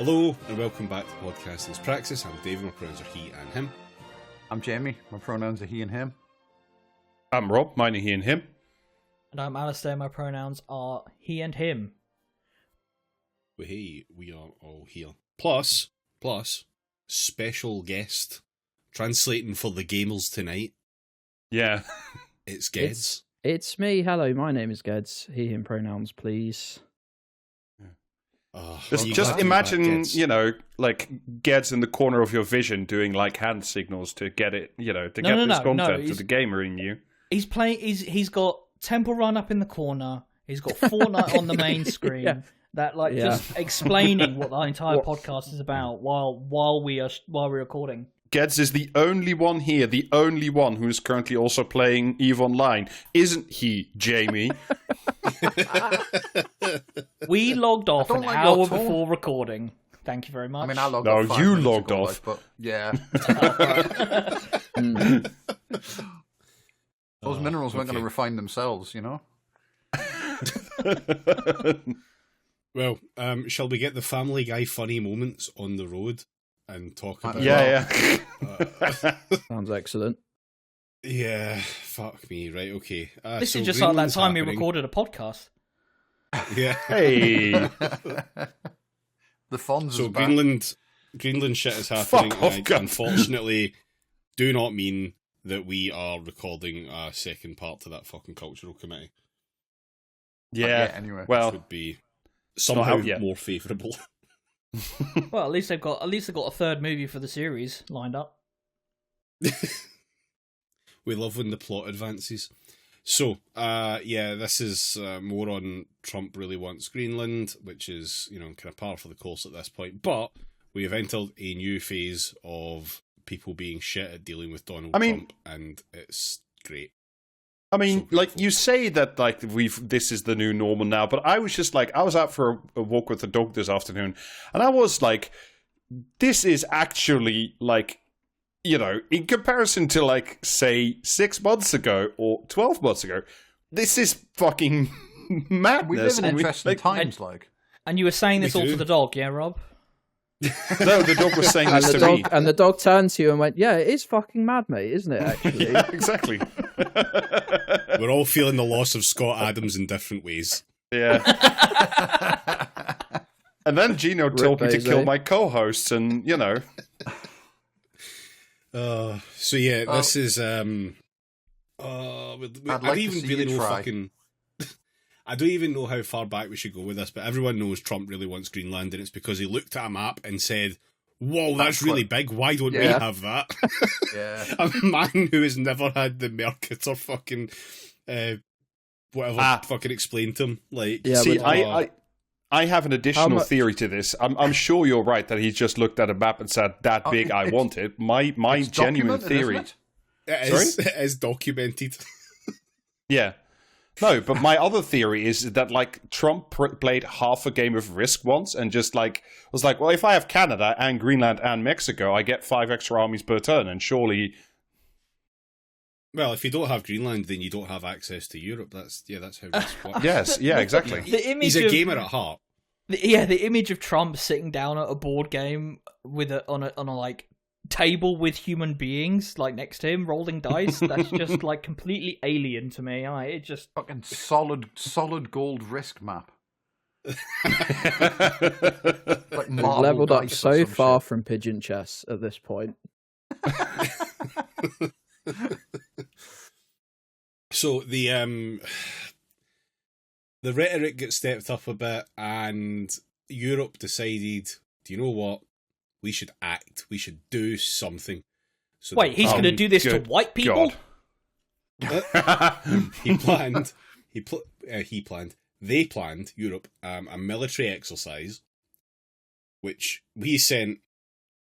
Hello and welcome back to Podcasting's Praxis. I'm David, my pronouns are he and him. I'm Jamie, my pronouns are he and him. I'm Rob, mine are he and him. And I'm Alistair, my pronouns are he and him. Well, hey, we are all here. Plus, special guest translating for the gamers tonight. Yeah. It's Gedds. It's me. Hello, my name is Gedds. He, him pronouns, please. Just imagine, like Gedds in the corner of your vision doing like hand signals to get it, this content to the gamer in you. He's playing. He's got Temple Run up in the corner. He's got Fortnite on the main screen. Yeah. Just explaining what the entire podcast is about while we're recording. Gedds is the only one here, the only one who is currently also playing EVE Online. Isn't he, Jamie? We logged off an hour before recording. Thank you very much. I mean, I logged off. No, you logged off. But yeah. Those minerals weren't going to refine themselves, Well, shall we get the Family Guy funny moments on the road and talk about Sounds excellent. Yeah, fuck me, right, okay. This is just like that time we recorded a podcast. Yeah. Hey! The Fonz So is back. Greenland shit is happening. Fuck off, I, God. unfortunately, do not mean that we are recording a second part to that fucking cultural committee. Yeah, anyway. Which well, would be not somehow out yet. more favourable. Well, at least they've got a third movie for the series lined up. We love when the plot advances. So, this is more on Trump really wants Greenland, which is, kind of par for the course at this point. But we have entered a new phase of people being shit at dealing with Donald Trump, and it's great. I mean, you say that this is the new normal now, but I was just I was out for a walk with the dog this afternoon, and I was like, this is actually in comparison to say 6 months ago or 12 months ago, this is fucking madness. We live in interesting times, And you were saying this all to the dog, yeah, Rob? No, the dog was saying this to me. And the dog turned to you and went, yeah, it is fucking mad, mate, isn't it, actually? Yeah, exactly. We're all feeling the loss of Scott Adams in different ways. Yeah. And then Gino told me to kill my co-hosts, and, So yeah, this is I don't even really know I don't even know how far back we should go with this, but everyone knows Trump really wants Greenland, and it's because he looked at a map and said, "Whoa, that's really big. Why don't we have that?" Yeah. A man who has never had the Mercator fucking whatever fucking explained to him. I have an additional theory to this. I'm sure you're right that he just looked at a map and said, "That big, I want it." My genuine theory. It is documented. Yeah. No, but my other theory is that Trump played half a game of Risk once and just was like, well, if I have Canada and Greenland and Mexico, I get 5 extra armies per turn, and surely. Well, if you don't have Greenland, then you don't have access to Europe. That's how Risk works. Yes, yeah, exactly. He's a gamer at heart. The image of Trump sitting down at a board game on a table with human beings next to him rolling dice, that's just completely alien to me. It just fucking solid gold Risk map. Leveled up so far from pigeon chess at this point. So the rhetoric gets stepped up a bit, and Europe decided, do you know what? We should act. We should do something. So wait, he's going to do this to white people? He planned. They planned, Europe, a military exercise, which we sent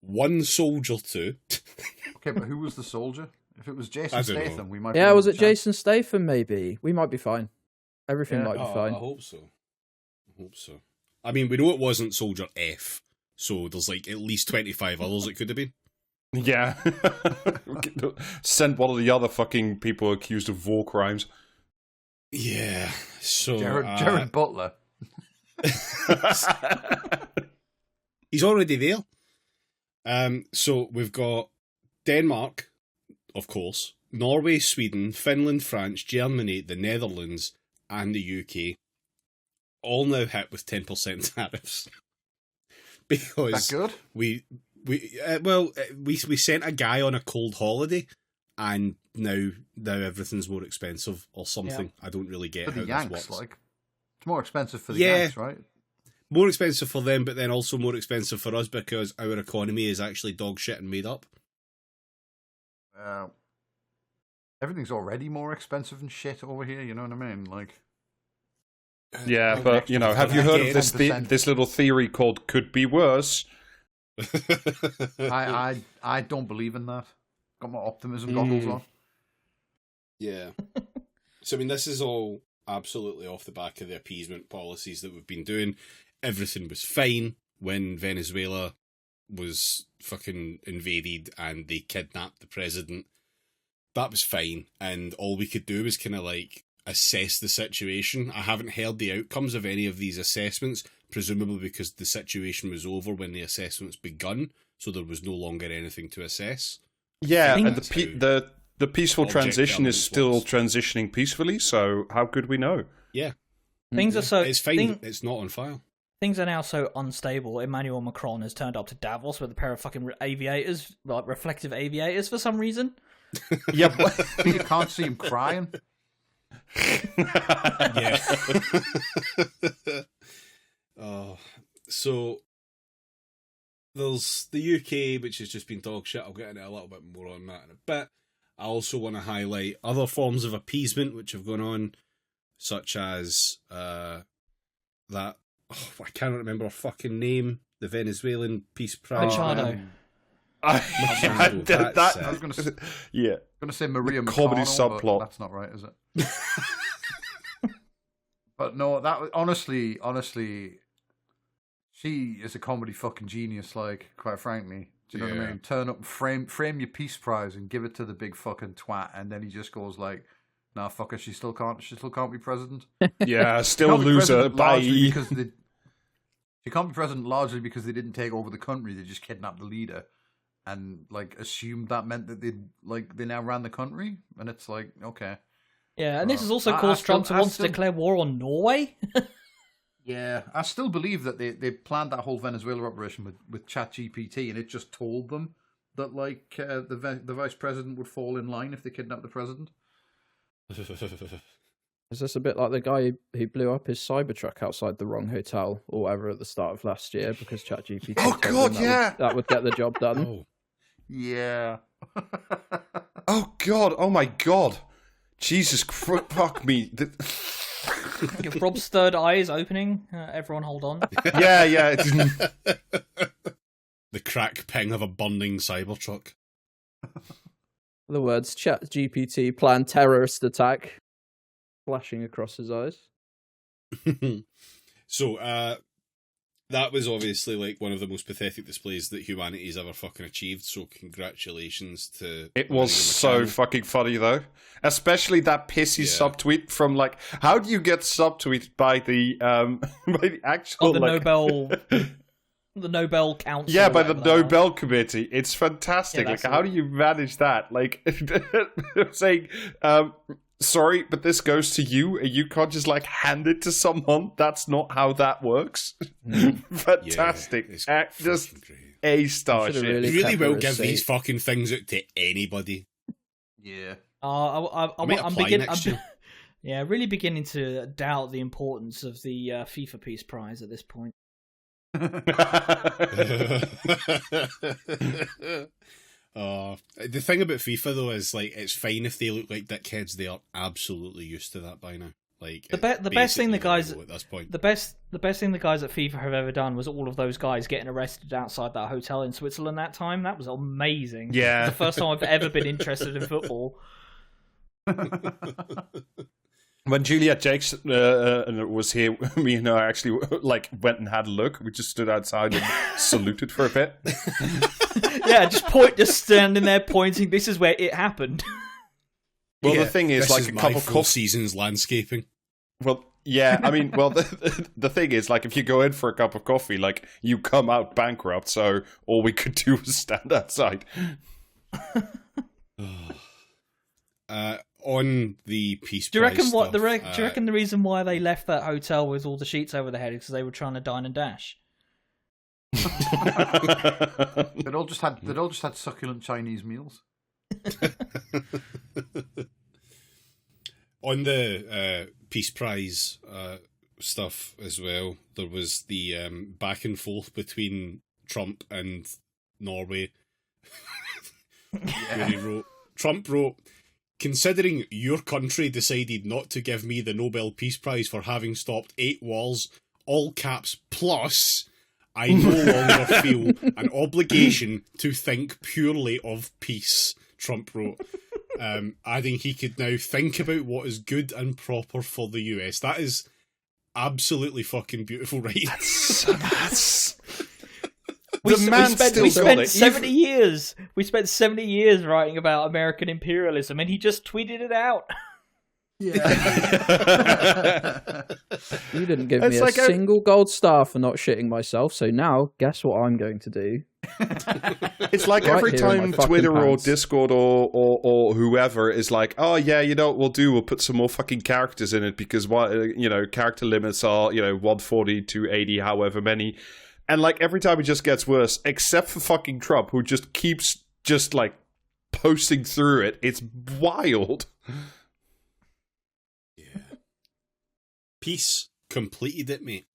one soldier to. Okay, but who was the soldier? If it was Jason Statham, we might. Yeah, was it Jason Statham? Maybe we might be fine. Everything might be fine. I hope so. I mean, we know it wasn't Soldier F. So there's at least 25 others it could have been. Yeah. Send one of the other fucking people accused of war crimes. Yeah. So Jared Butler. He's already there. So we've got Denmark, of course, Norway, Sweden, Finland, France, Germany, the Netherlands, and the UK, all now hit with 10% tariffs. Because That good? we sent a guy on a cold holiday, and now everything's more expensive or something. Yeah. I don't really get for how the this Yanks, works. like it's more expensive for the Yanks, right? More expensive for them, but then also more expensive for us because our economy is actually dog shit and made up. Everything's already more expensive and shit over here. You know what I mean? Like, yeah, but you know, have you heard of this little theory called "could be worse"? I don't believe in that. Got my optimism goggles on. Yeah. So I mean, this is all absolutely off the back of the appeasement policies that we've been doing. Everything was fine when Venezuela was fucking invaded and they kidnapped the president. That was fine, and all we could do was kind of like assess the situation. I haven't heard the outcomes of any of these assessments, presumably because the situation was over when the assessments begun, so there was no longer anything to assess. Yeah, and the peaceful transition is still transitioning peacefully, so how could we know? Yeah. Things are so... It's fine, it's not on file. Things are now so unstable. Emmanuel Macron has turned up to Davos with a pair of fucking aviators, like reflective aviators for some reason. Yeah, but you can't see him crying. Yeah. So there's the UK, which has just been dog shit. I'll get into a little bit more on that in a bit. I also want to highlight other forms of appeasement which have gone on, such as that. Oh, I can't remember her fucking name. The Venezuelan Peace Prize. Machado. I was going to say Maria Machado, comedy subplot. That's not right, is it? But no, that was, honestly, she is a comedy fucking genius. Like, quite frankly, do you know what I mean? Turn up, and frame your Peace Prize, and give it to the big fucking twat, and then he just goes like, "Nah, fuck it, she still can't be president." Yeah, still a loser. Bye. She can't be president largely because they didn't take over the country; they just kidnapped the leader. And like assumed that meant that they now ran the country, and it's like, okay. Yeah, and this has also caused Trump to want to declare war on Norway. Yeah, I still believe that they planned that whole Venezuela operation with ChatGPT, and it just told them that like the vice president would fall in line if they kidnapped the president. Is this a bit like the guy who blew up his Cybertruck outside the wrong hotel or whatever at the start of last year because ChatGPT? Oh God, that would get the job done. Oh. Yeah. Oh God! Oh my God! Jesus Christ! Fuck me! If Rob's third eye is opening, everyone hold on. Yeah. The crack ping of a burning Cybertruck. The words ChatGPT planned terrorist attack flashing across his eyes. So, that was obviously like one of the most pathetic displays that humanity's ever fucking achieved. So congratulations to... It was so fucking funny though. Especially that pissy subtweet from like, how do you get subtweeted by the actual... Nobel... The Nobel Council. Yeah, by the Nobel Committee. It's fantastic. Yeah, like, how do you manage that? Like, saying, sorry, but this goes to you, and you can't just, like, hand it to someone. That's not how that works. Fantastic. Yeah, just A-star shit. You really will give these fucking things out to anybody. Yeah. I'm beginning... Yeah, really beginning to doubt the importance of the FIFA Peace Prize at this point. The thing about FIFA though is like it's fine if they look like dickheads. They are absolutely used to that by now. Like the best thing the guys at this point. The best thing the guys at FIFA have ever done was all of those guys getting arrested outside that hotel in Switzerland that time. That was amazing. Yeah, the first time I've ever been interested in football. When Juliet Jakes was here, me and her actually like went and had a look. We just stood outside and saluted for a bit. Yeah, just standing there pointing. This is where it happened. Well, the thing is, like a couple full seasons landscaping. Well, Yeah, I mean, well, the thing is, like, if you go in for a cup of coffee, like, you come out bankrupt, so all we could do was stand outside. On the peace Do you reckon prize what stuff, do you reckon the reason why they left that hotel with all the sheets over their head is because they were trying to dine and dash? They'd all just had succulent Chinese meals. On the peace prize stuff as well, there was the back and forth between Trump and Norway. Where Trump wrote, "Considering your country decided not to give me the Nobel Peace Prize for having stopped 8 wars, all caps plus, I no longer feel an obligation to think purely of peace," Trump wrote. Adding he could now think about what is good and proper for the US. That is absolutely fucking beautiful, right? We still spent got it. 70 years. We spent 70 years writing about American imperialism, and he just tweeted it out. Yeah. You didn't give It's me like a single gold star for not shitting myself, so now guess what I'm going to do? It's like Right every here in time my fucking Twitter or pants. Discord or whoever is like, oh yeah, you know what we'll do? We'll put some more fucking characters in it because character limits are 140 to 80, however many. And like every time it just gets worse, except for fucking Trump, who just keeps just like posting through it. It's wild. Yeah. Peace completed it, mate.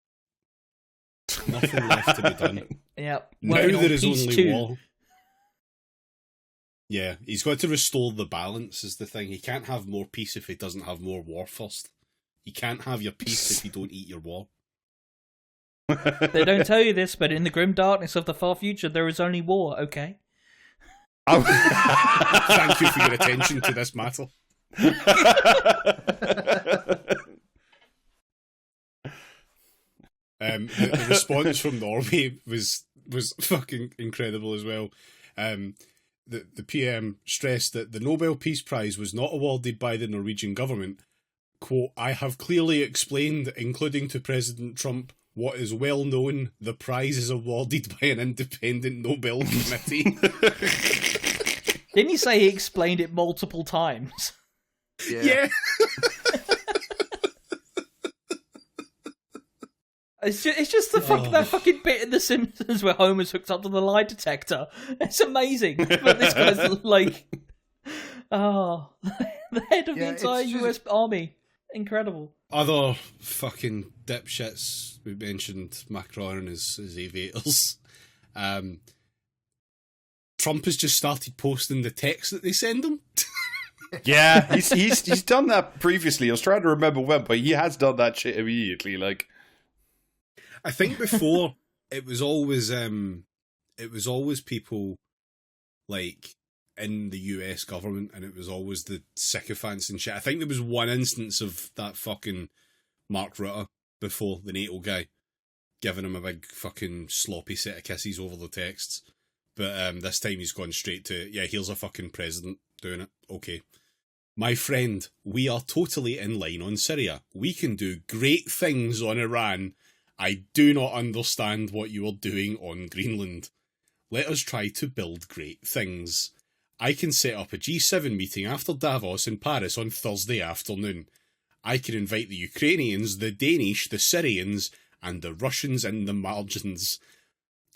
Nothing left to be done. Yeah. Now Working on there is Peace only 2. war. Yeah, he's got to restore the balance is the thing. He can't have more peace if he doesn't have more war first. You can't have your peace if you don't eat your war. They don't tell you this, but in the grim darkness of the far future, there is only war, okay? Thank you for your attention to this matter. The response from Norway was fucking incredible as well. The PM stressed that the Nobel Peace Prize was not awarded by the Norwegian government. Quote, "I have clearly explained, including to President Trump, what is well known. The prize is awarded by an independent Nobel committee." Didn't he say he explained it multiple times? Yeah. It's just the that fucking bit in The Simpsons where Homer's hooked up to the lie detector. It's amazing. But this guy's like, the head of the entire US Army. Incredible. Other fucking dipshits we mentioned, Macron and his aviators. Trump has just started posting the text that they send him. Yeah, he's done that previously. I was trying to remember when, but he has done that shit immediately. Like, I think before it was always people like in the US government, and it was always the sycophants and shit. I think there was one instance of that fucking Mark Rutte before, the NATO guy, giving him a big fucking sloppy set of kisses over the texts. But this time he's gone straight to, yeah, here's a fucking president doing it. Okay. "My friend, we are totally in line on Syria. We can do great things on Iran. I do not understand what you are doing on Greenland. Let us try to build great things. I can set up a G7 meeting after Davos in Paris on Thursday afternoon. I can invite the Ukrainians, the Danish, the Syrians, and the Russians in the margins.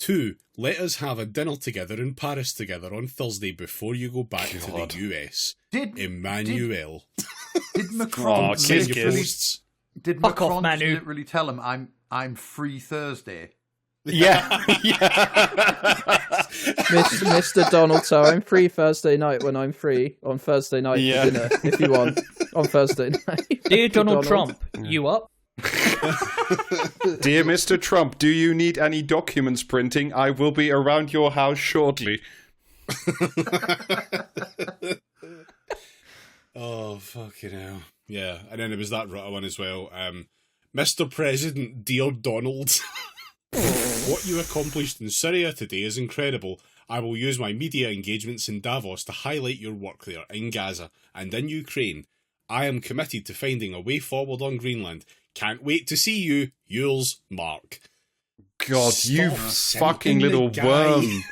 2, let us have a dinner together in Paris together on Thursday before you go back to the US. Emmanuel." Did Macron kiss. Did Fuck off, Macron Manu. literally tell him I'm free Thursday? yeah. Mr. Donald, so I'm free Thursday night when I'm free on Thursday night for dinner, if you want, on Thursday night. Dear Donald Trump, you up? Dear Mr. Trump, do you need any documents printing? I will be around your house shortly. Oh, fucking hell. Yeah, and then there was that Rutter one as well. "Mr. President, dear Donald, what you accomplished in Syria today is incredible. I will use my media engagements in Davos to highlight your work there, in Gaza, and in Ukraine. I am committed to finding a way forward on Greenland. Can't wait to see you. Yours, Mark. God, you fucking little worm.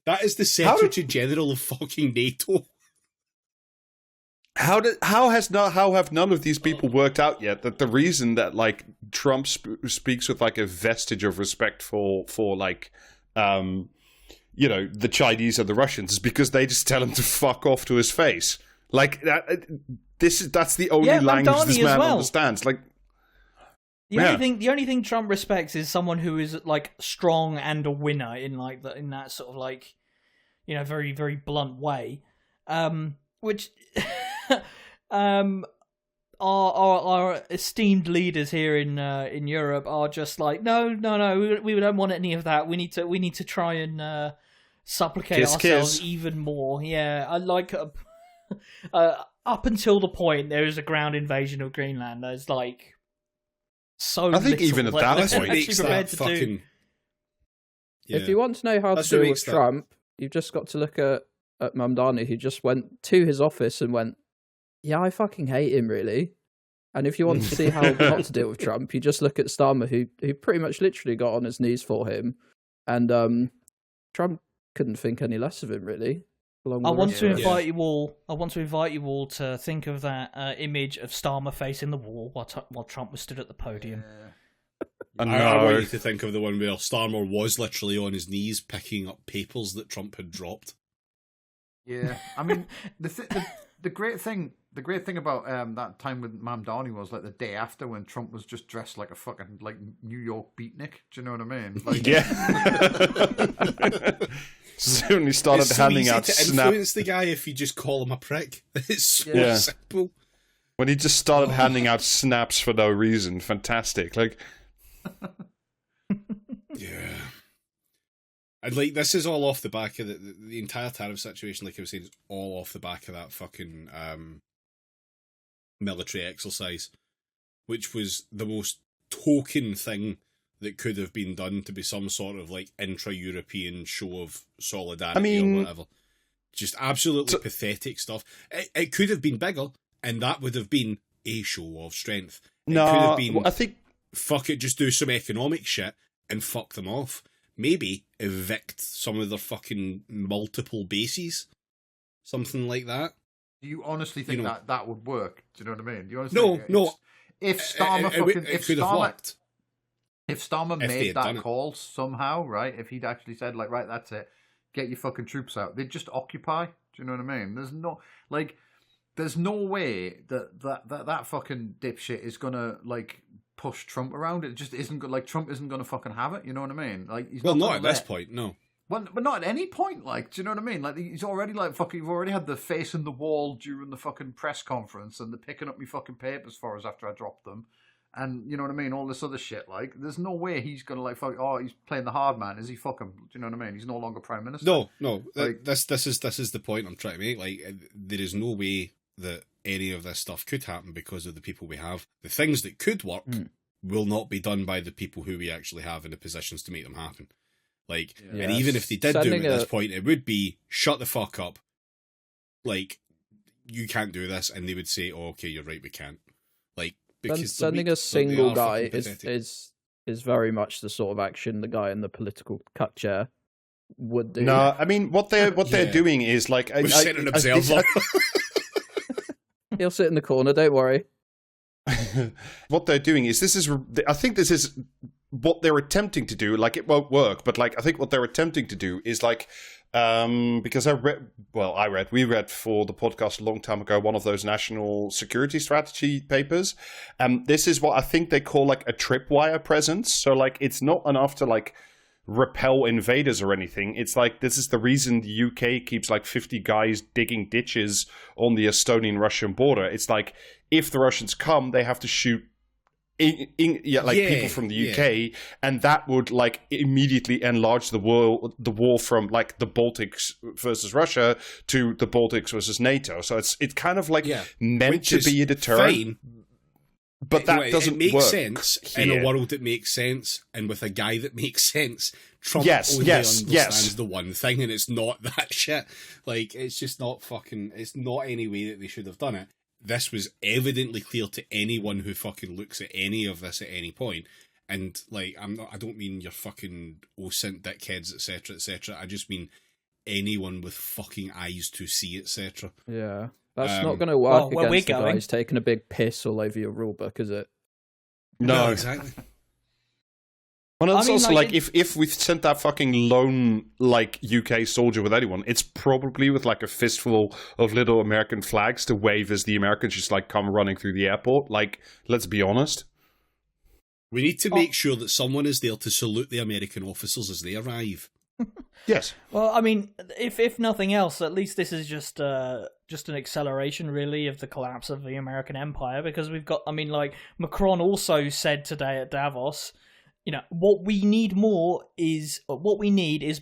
That is the Secretary General of fucking NATO. How have none of these people worked out yet that the reason that like Trump speaks with like a vestige of respect for like the Chinese and the Russians is because they just tell him to fuck off to his face. Like that's the only language this man understands. Like the only thing Trump respects is someone who is like strong and a winner in like in that sort of like very very blunt way, which our esteemed leaders here in Europe are just like no we don't want any of that. We need to try and supplicate ourselves even more. Yeah, I like up until the point there is a ground invasion of Greenland. There's like so. I think even at that point, if you want to know how to deal with Trump, you've just got to look at Mamdani, who just went to his office and went, "Yeah, I fucking hate him, really." And if you want to see how not to deal with Trump, you just look at Starmer, who pretty much literally got on his knees for him, and Trump couldn't think any less of him, really. I want to invite you all to think of that image of Starmer facing the wall while Trump was stood at the podium. I want you to think of the one where Starmer was literally on his knees picking up papers that Trump had dropped. Yeah, I mean the great thing about that time with Mamdani was like the day after when Trump was just dressed like a fucking like New York beatnik. Do you know what I mean? Like, Soon he started handing out snaps. To influence the guy if you just call him a prick. It's so simple. When he just started handing out snaps for no reason, fantastic. Like, yeah. And like this is all off the back of the entire tariff situation. Like I was saying, is all off the back of that fucking military exercise, which was the most token thing that could have been done to be some sort of like intra-European show of solidarity or whatever. Just absolutely pathetic stuff. It could have been bigger, and that would have been a show of strength. It could have been, I think, fuck it, just do some economic shit and fuck them off. Maybe evict some of their fucking multiple bases. Something like that. Do you honestly think that would work? Do you know what I mean? Do you honestly no. If Starmer if Starmer made that call somehow, right? If he'd actually said, like, right, that's it, get your fucking troops out, they'd just occupy. Do you know what I mean? There's no way that fucking dipshit is gonna like push Trump around. It just isn't good. Like, Trump isn't gonna fucking have it. You know what I mean? Like, he's not at this point, no. Well, but not at any point. Like, do you know what I mean? Like, he's already like fucking. You've already had the face in the wall during the fucking press conference, and the picking up me fucking papers for us after I dropped them. And you know what I mean? All this other shit. Like, there's no way he's gonna like fuck. Oh, he's playing the hard man. Is he fucking? Do you know what I mean? He's no longer prime minister. No. Like, this is the point I'm trying to make. Like, there is no way that any of this stuff could happen because of the people we have. The things that could work will not be done by the people who we actually have in the positions to make them happen. Like, and even if they did do it at this point, it would be shut the fuck up. Like, you can't do this, and they would say, "Oh, okay, you're right, we can't." Like, because sending a single guy is very much the sort of action the guy in the political cut chair would do. No, I mean what they're doing is like we've sent an observer. He'll sit in the corner. Don't worry. What they're doing is I think this is what they're attempting to do. Like, it won't work, but like I think what they're attempting to do is like because we read for the podcast a long time ago one of those national security strategy papers, and this is what I think they call like a tripwire presence. So like it's not enough to like repel invaders or anything. It's like this is the reason the UK keeps like 50 guys digging ditches on the Estonian-Russian border. It's like if the Russians come, they have to shoot people from the UK, and that would like immediately enlarge the war from like the Baltics versus Russia to the Baltics versus NATO. So it's kind of like meant to be a deterrent. Fine. But that doesn't make work sense in a world that makes sense, and with a guy that makes sense. Trump only understands the one thing, and it's not that shit. Like, it's just not fucking. It's not any way that they should have done it. this was evidently clear to anyone who fucking looks at any of this at any point. And like, I don't mean your fucking OSINT dickheads, etc., etc. I just mean anyone with fucking eyes to see, etc. Yeah, that's not going to work against the going. guys taking a big piss all over your rulebook, is it? No, exactly. Well, it's also like if we've sent that fucking lone like UK soldier with anyone, it's probably with like a fistful of little American flags to wave as the Americans just like come running through the airport. Like, let's be honest. We need to make sure that someone is there to salute the American officers as they arrive. Yes. Well, I mean, if nothing else, at least this is just an acceleration, really, of the collapse of the American empire. Because we've got, I mean, like Macron also said today at Davos, you know, what we need is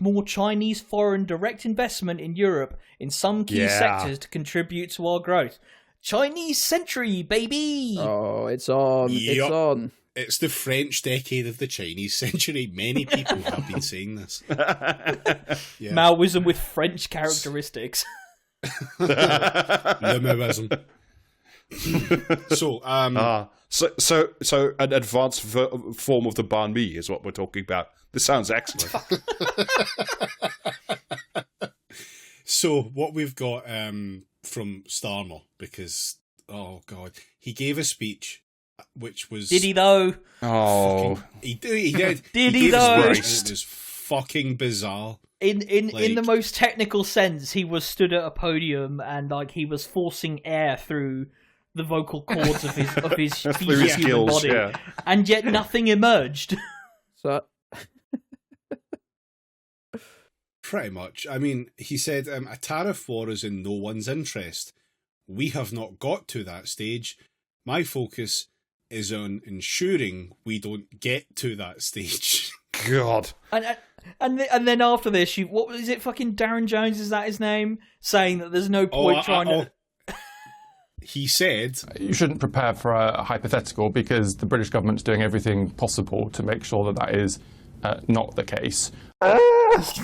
more Chinese foreign direct investment in Europe in some key sectors to contribute to our growth. Chinese century, baby. Oh, it's on. Yep. It's on. It's the French decade of the Chinese century. Many people have been saying this. Yeah. Maoism with French characteristics. The Maoism. So an advanced form of the banh mi is what we're talking about. This sounds excellent. So what we've got from Starmer, because God, he gave a speech which was... Did he though? Oh, he did. Did he though? It was fucking bizarre. In the most technical sense, he was stood at a podium and like he was forcing air through the vocal cords of his human body, and yet nothing emerged. So, pretty much. I mean, he said a tariff war is in no one's interest. We have not got to that stage. My focus is on ensuring we don't get to that stage. God. And then after this, what was it? Fucking Darren Jones, is that his name? Saying that there's no point trying to. He said, you shouldn't prepare for a hypothetical because the British government's doing everything possible to make sure that is not the case. That's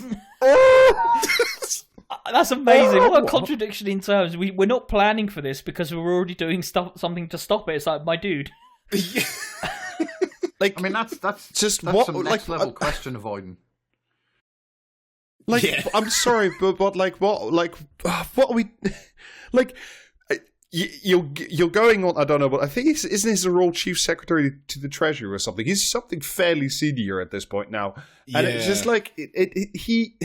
amazing. What a contradiction in terms. We're not planning for this because we're already doing something to stop it. It's like, my dude. Like, I mean, that's just that's what some next level question avoiding. Like, yeah. I'm sorry, but what are we like? You're going on. I don't know, but I think isn't his role chief secretary to the treasury or something? He's something fairly senior at this point now, and it's just like he.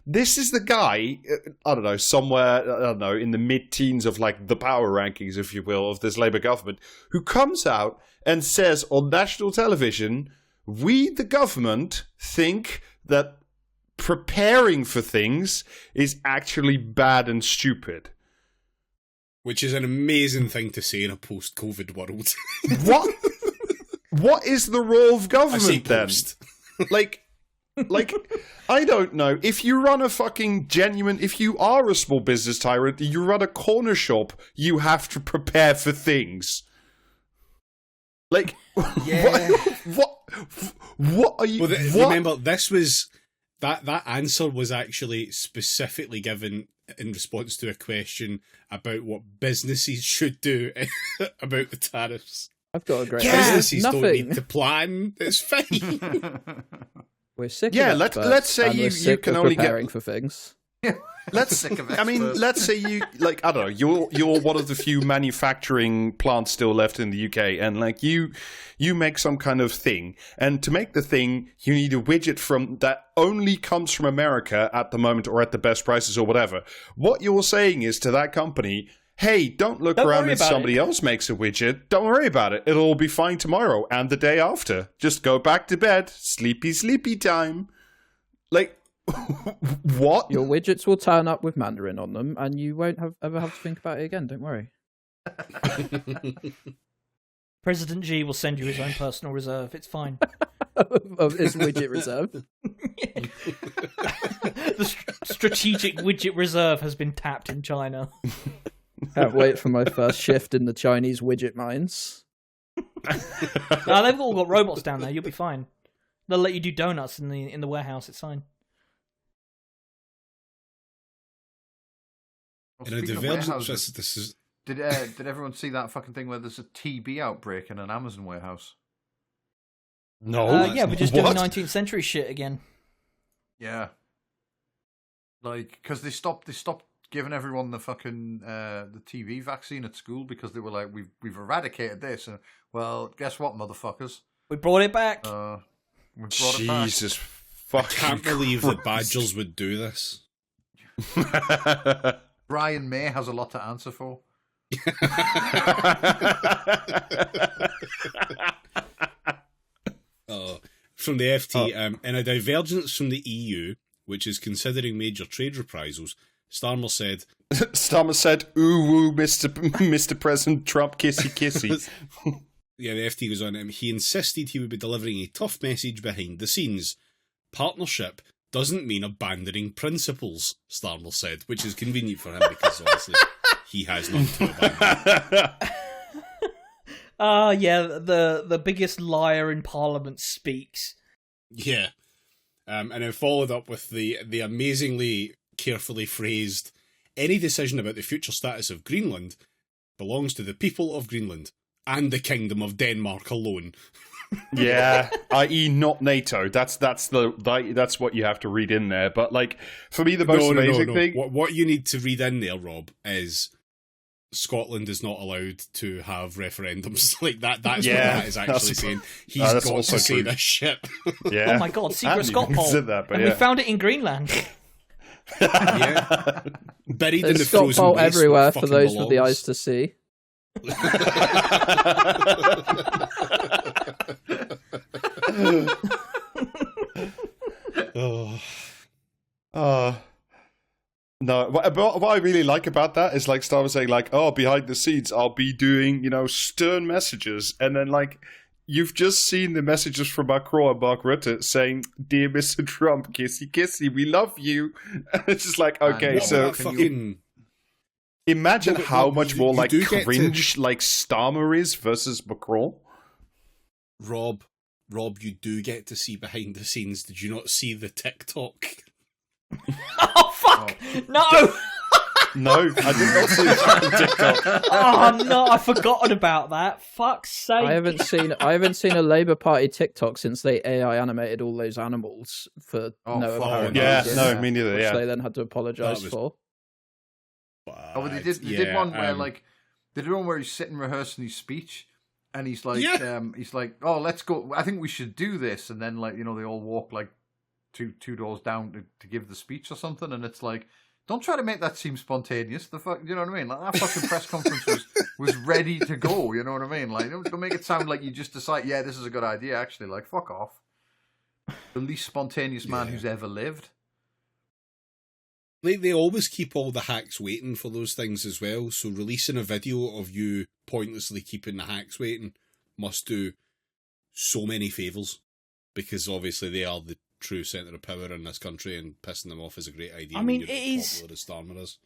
This is the guy, I don't know, somewhere, I don't know, in the mid-teens of like the power rankings, if you will, of this Labour government, who comes out and says on national television, we, the government, think that preparing for things is actually bad and stupid. Which is an amazing thing to say in a post-COVID world. What? What is the role of government then? Like, I don't know. If you run a fucking if you are a small business tyrant, you run a corner shop, you have to prepare for things. Like, yeah. What are you... Remember, this was... That answer was actually specifically given in response to a question about what businesses should do about the tariffs. I've got a great businesses don't need to plan. It's fine. We're sick. Yeah, of let's say you can only preparing for things. Let's say you like, I don't know, you're one of the few manufacturing plants still left in the UK, and like you make some kind of thing, and to make the thing you need a widget that only comes from America at the moment or at the best prices or whatever. What you're saying is to that company, hey, don't look around when somebody else makes a widget. Don't worry about it. It'll all be fine tomorrow and the day after. Just go back to bed. Sleepy time. Like, what? Your widgets will turn up with Mandarin on them, and you won't ever have to think about it again. Don't worry. President Xi will send you his own personal reserve. It's fine. Of his widget reserve. The strategic widget reserve has been tapped in China. Can't wait for my first shift in the Chinese widget mines. No, they've all got robots down there. You'll be fine. They'll let you do donuts in the warehouse. It's fine. In a development, this Did everyone see that fucking thing where there's a TB outbreak in an Amazon warehouse? No. Yeah, we're just doing 19th century shit again. Yeah. Like, because they stopped giving everyone the fucking the TB vaccine at school because they were like, we've eradicated this, and well, guess what, motherfuckers? We brought it back. We brought Jesus it fucking I can't believe that Badgers would do this. back. Brian May has a lot to answer for. From the FT, in a divergence from the EU, which is considering major trade reprisals, Starmer said, ooh, woo, Mr. President Trump, kissy, kissy. Yeah, the FT goes on, he insisted he would be delivering a tough message behind the scenes. Partnership doesn't mean abandoning principles, Starmer said, which is convenient for him because obviously he has none to abandon. Yeah, the biggest liar in Parliament speaks. Yeah. And then followed up with the amazingly carefully phrased, any decision about the future status of Greenland belongs to the people of Greenland and the Kingdom of Denmark alone. Yeah, i.e. not NATO. That's what you have to read in there. But like, for me, the most amazing thing... What you need to read in there, Rob, is Scotland is not allowed to have referendums. Like that's what that is actually saying. He's got to say this shit. Yeah. Oh my god, secret Scot poll. And we found it in Greenland. Yeah. Buried in the Scot frozen poll waste everywhere for those belongs. with the eyes to see. No, what I really like about that is like Star was saying like, oh, behind the scenes I'll be doing, stern messages, and then like you've just seen the messages from Macron and Mark Rutte saying, dear Mr. Trump, kissy kissy, we love you. And it's just like, okay, so imagine how much more like cringe like Starmer is versus Macron. Rob, you do get to see behind the scenes. Did you not see the TikTok? Oh fuck! No. No, I did not see the TikTok. Oh no, I've forgotten about that. Fuck's sake! I haven't seen a Labour Party TikTok since they AI animated all those animals for no apparent reason. No, me neither. Which they then had to apologise for. Oh, but they did one where like they did one where he's sitting rehearsing his speech, and he's like, oh, let's go. I think we should do this, and then like they all walk like two doors down to give the speech or something, and it's like, don't try to make that seem spontaneous. The fuck, you know what I mean? Like that fucking press conference was ready to go. You know what I mean? Like don't make it sound like you just decide, yeah, this is a good idea. Actually, like fuck off. The least spontaneous man who's ever lived. They always keep all the hacks waiting for those things as well. So releasing a video of you pointlessly keeping the hacks waiting must do so many favours, because obviously they are the true centre of power in this country, and pissing them off is a great idea. I mean, it is popular as Starmer is.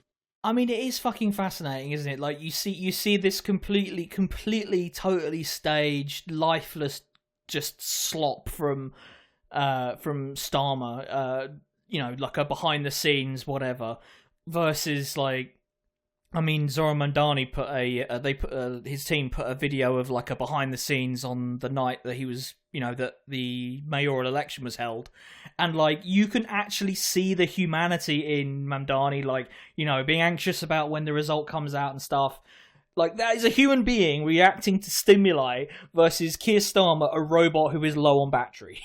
I mean, it is fucking fascinating, isn't it? Like you see this completely, totally staged, lifeless, just slop from Starmer. Like a behind the scenes whatever, versus like, I mean, Zoran Mandani his team put a video of like a behind the scenes on the night that he was, that the mayoral election was held, and like you can actually see the humanity in Mandani, like being anxious about when the result comes out and stuff. Like that is a human being reacting to stimuli versus Keir Starmer, a robot who is low on battery.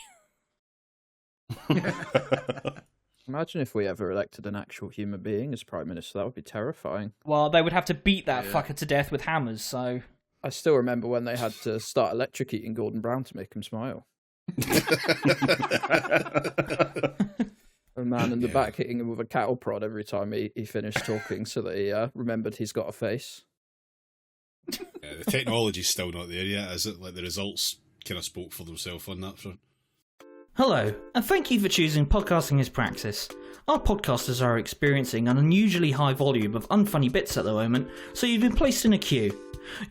Imagine if we ever elected an actual human being as Prime Minister. That would be terrifying. Well, they would have to beat that fucker to death with hammers, so... I still remember when they had to start electrocuting Gordon Brown to make him smile. A man in the back hitting him with a cattle prod every time he finished talking so that he remembered he's got a face. Yeah, the technology's still not there yet, is it? Like, the results kind of spoke for themselves on that front. Hello, and thank you for choosing Podcasting as Praxis. Our podcasters are experiencing an unusually high volume of unfunny bits at the moment, so you've been placed in a queue.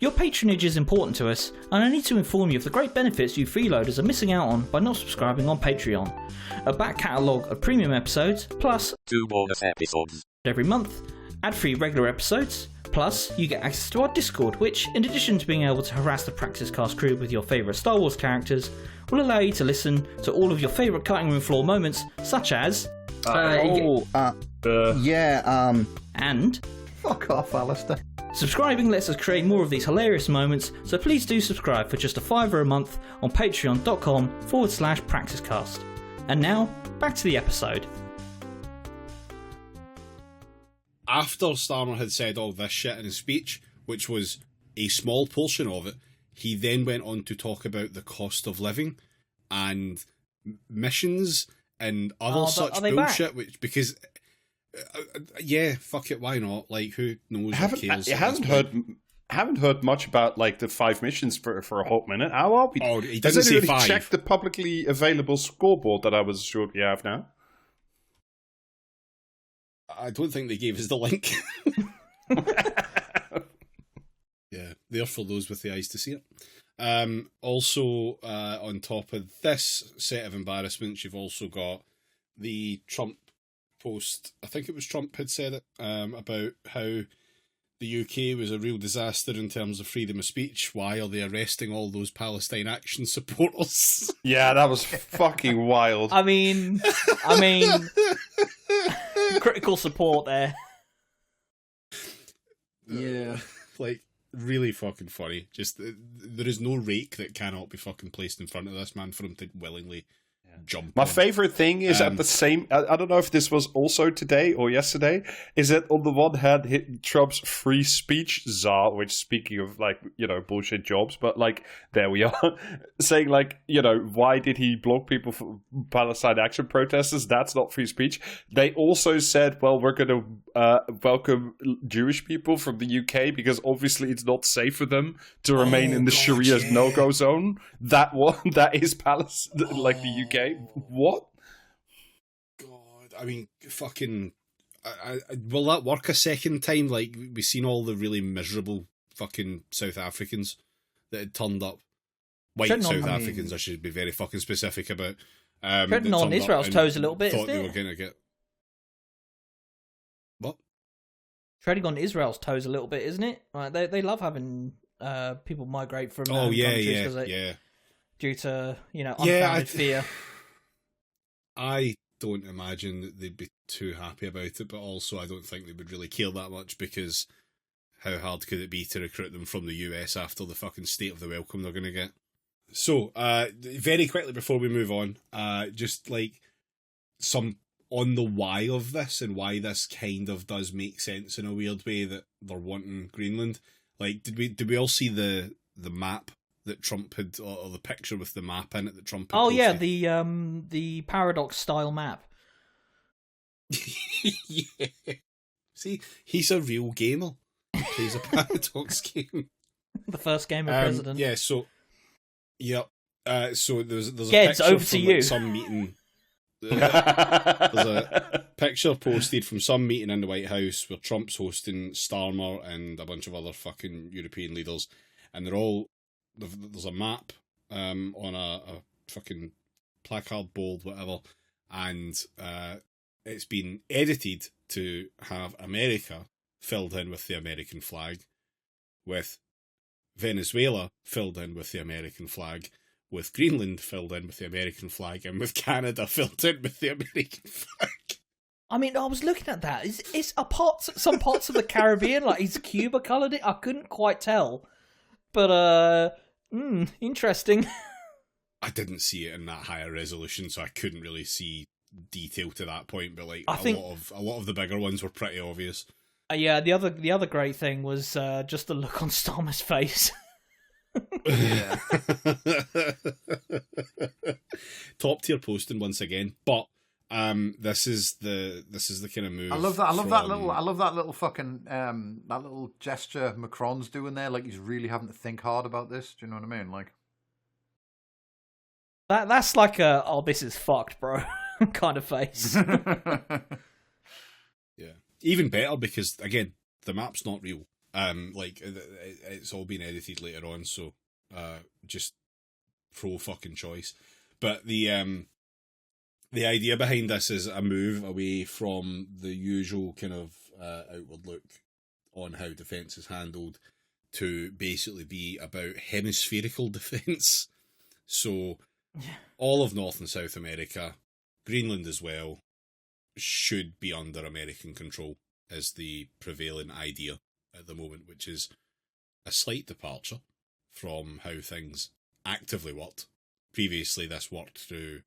Your patronage is important to us, and I need to inform you of the great benefits you freeloaders are missing out on by not subscribing on Patreon. A back catalogue of premium episodes, plus 2 bonus episodes every month, ad-free regular episodes. Plus, you get access to our Discord, which, in addition to being able to harass the Praxis Cast crew with your favourite Star Wars characters, will allow you to listen to all of your favourite cutting room floor moments, such as... And... Fuck off, Alistair. Subscribing lets us create more of these hilarious moments, so please do subscribe for just $5 a month on patreon.com/praxiscast. And now, back to the episode. After Starmer had said all this shit in his speech, which was a small portion of it, he then went on to talk about the cost of living and missions and other such bullshit. Which because, yeah, fuck it, why not? Like, who knows? Haven't heard much about like the 5 missions for a hot minute. How are we? Oh, he doesn't say 5. Check the publicly available scoreboard that I was sure we have now. I don't think they gave us the link. Yeah, there for those with the eyes to see it. Also, on top of this set of embarrassments, you've also got the Trump post. I think it was Trump had said it, about how the UK was a real disaster in terms of freedom of speech. Why are they arresting all those Palestine Action supporters? Yeah, that was fucking wild. I mean, critical support there. Yeah. Like, really fucking funny. Just, there is no rake that cannot be fucking placed in front of this man for him to willingly jump My on. favorite thing is at the same... I don't know if this was also today or yesterday, is that on the one hand, Trump's free speech czar, which, speaking of, like, bullshit jobs, but, like, there we are, saying, like, why did he block people for Palestine Action protesters? That's not free speech. They also said, well, we're going to welcome Jewish people from the UK because obviously it's not safe for them to remain in the Sharia no-go zone. That is Palestine, like the UK. What? God, I mean, fucking... will that work a second time? Like, we've seen all the really miserable fucking South Africans that had turned up. White Africans, I should be very fucking specific about. Treading on Israel's toes a little bit, thought isn't they it? were going to get... What? Treading on Israel's toes a little bit, isn't it? Like, they love having people migrate from countries due to, unfounded fear. I don't imagine that they'd be too happy about it, but also I don't think they would really care that much because how hard could it be to recruit them from the US after the fucking state of the welcome they're going to get? So, very quickly before we move on, just like some on the why of this and why this kind of does make sense in a weird way that they're wanting Greenland. Like, did we all see the map that Trump had, or the picture with the map in it that Trump had posted? Yeah, the Paradox style map. Yeah. See, he's a real gamer. He plays a Paradox game. The first game of President. Yeah, so... Yep. So there's a Gedds, picture over from to you. Some meeting... There's a picture posted from some meeting in the White House where Trump's hosting Starmer and a bunch of other fucking European leaders, and they're all... There's a map on a fucking placard board, whatever, and it's been edited to have America filled in with the American flag, with Venezuela filled in with the American flag, with Greenland filled in with the American flag, and with Canada filled in with the American flag. I mean, I was looking at that. It's some parts of the Caribbean, like is Cuba coloured it? I couldn't quite tell. But, interesting. I didn't see it in that higher resolution, so I couldn't really see detail to that point, but like a lot of the bigger ones were pretty obvious. Yeah, the other great thing was just the look on Starmer's face. Yeah. Top tier posting once again, but this is the kind of move. I love that little fucking that little gesture Macron's doing there. Like he's really having to think hard about this. Do you know what I mean? Like that's like a this is fucked, bro kind of face. Yeah, even better because again the map's not real. Like it's all been edited later on, so just pro fucking choice. But the the idea behind this is a move away from the usual kind of outward look on how defence is handled to basically be about hemispherical defence. So all of North and South America, Greenland as well, should be under American control is the prevailing idea at the moment, which is a slight departure from how things actively worked. Previously, this worked through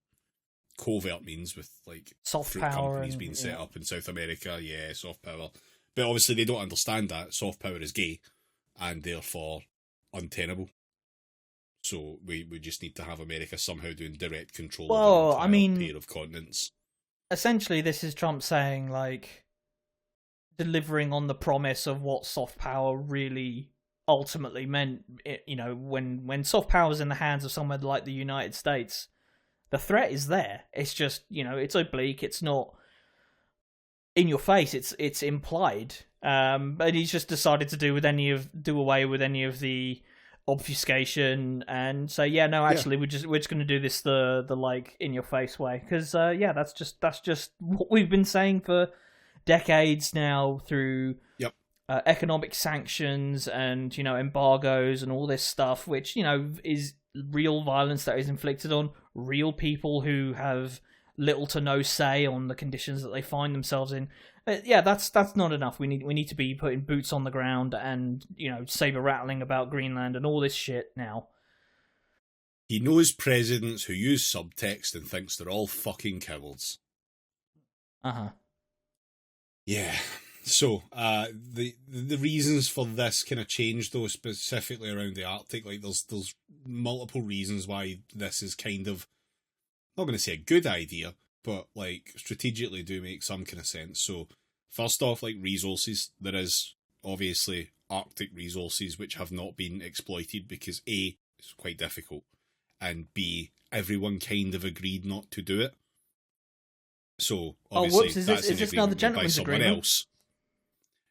covert means with like soft fruit power companies being set up in South America. Yeah, soft power. But obviously they don't understand that soft power is gay and therefore untenable. So we just need to have America somehow doing direct control of an entire pair of continents. Essentially, this is Trump saying, like, delivering on the promise of what soft power really ultimately meant. You know, when soft power is in the hands of somewhere like the United States, the threat is there. It's just, you know, it's oblique. It's not in your face. It's implied. But he's just decided to do away with any of the obfuscation and say, we're just going to do this the like in your face way, because that's just what we've been saying for decades now through economic sanctions and, you know, embargoes and all this stuff, which, you know, is real violence that is inflicted on real people who have little to no say on the conditions that they find themselves in. That's not enough. We need to be putting boots on the ground and, you know, saber rattling about Greenland and all this shit now. He knows presidents who use subtext and thinks they're all fucking cowards. Yeah. So the reasons for this kind of change, though, specifically around the Arctic, like there's multiple reasons why this is kind of, not going to say a good idea, but like strategically do make some kind of sense. So first off, like resources, there is obviously Arctic resources which have not been exploited because A, it's quite difficult, and B, everyone kind of agreed not to do it. So obviously that's an agreement made by someone else.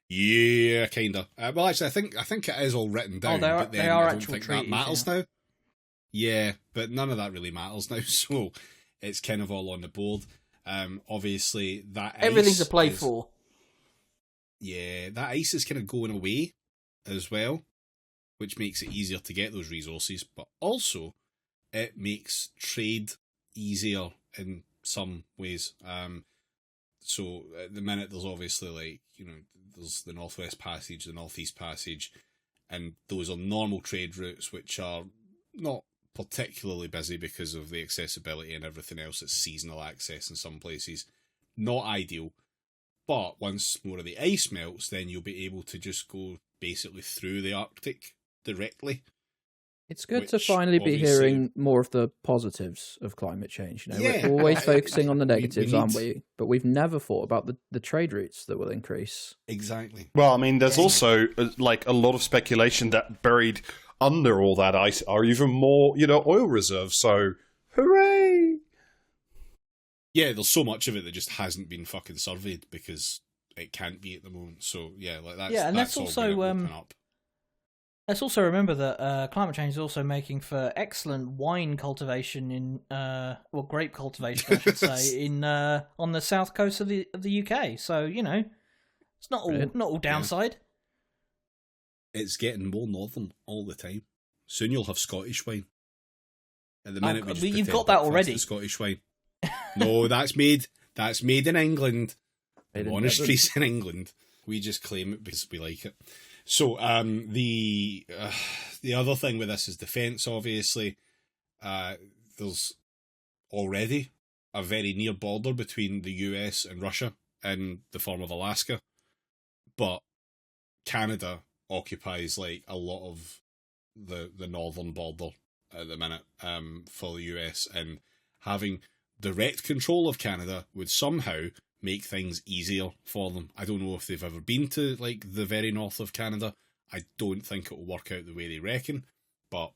Yeah, kinda. Well, actually, I think it is all written down, but then I don't think that matters now. Yeah, but none of that really matters now, so it's kind of all on the board. Obviously, that everything's to play for. Yeah, that ice is kind of going away as well, which makes it easier to get those resources, but also it makes trade easier in some ways. So at the minute, there's obviously, like, you know, there's the Northwest Passage, the Northeast Passage, and those are normal trade routes which are not particularly busy because of the accessibility and everything else. It's seasonal access in some places. Not ideal. But once more of the ice melts, then you'll be able to just go basically through the Arctic directly. It's good to finally be hearing more of the positives of climate change. You know, we're always focusing on the negatives, aren't we? But we've never thought about the trade routes that will increase. Exactly. Well, I mean, there's also like a lot of speculation that buried under all that ice are even more, you know, oil reserves. So, hooray! Yeah, there's so much of it that just hasn't been fucking surveyed because it can't be at the moment. So yeah, like that's and that's also up. Let's also remember that climate change is also making for excellent wine cultivation in, grape cultivation, I should say, in on the south coast of the UK. So, you know, it's not all downside. Yeah. It's getting more northern all the time. Soon you'll have Scottish wine. At the minute, you've got that already. Scottish wine. No, that's made in England. Monasteries in England. We just claim it because we like it. So the other thing with this is defence, obviously. There's already a very near border between the US and Russia in the form of Alaska. But Canada occupies like a lot of the northern border at the minute for the US, and having direct control of Canada would somehow make things easier for them. I don't know if they've ever been to like the very north of Canada. I don't think it will work out the way they reckon, but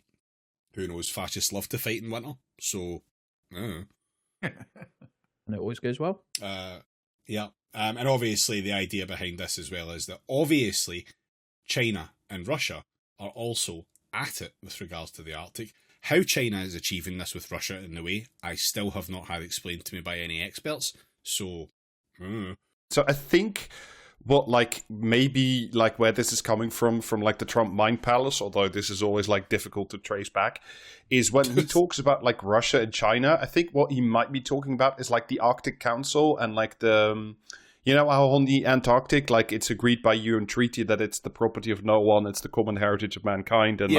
who knows? Fascists love to fight in winter, so and it always goes well. Yeah, and obviously the idea behind this as well is that obviously China and Russia are also at it with regards to the Arctic. How China is achieving this with Russia in the way, I still have not had explained to me by any experts. So, So I think what, like, maybe, like, where this is coming from, like, the Trump mind palace, although this is always, like, difficult to trace back, is when he talks about, like, Russia and China, I think what he might be talking about is, like, the Arctic Council and, like, the... You know how on the Antarctic, like, it's agreed by UN treaty that it's the property of no one, it's the common heritage of mankind, and,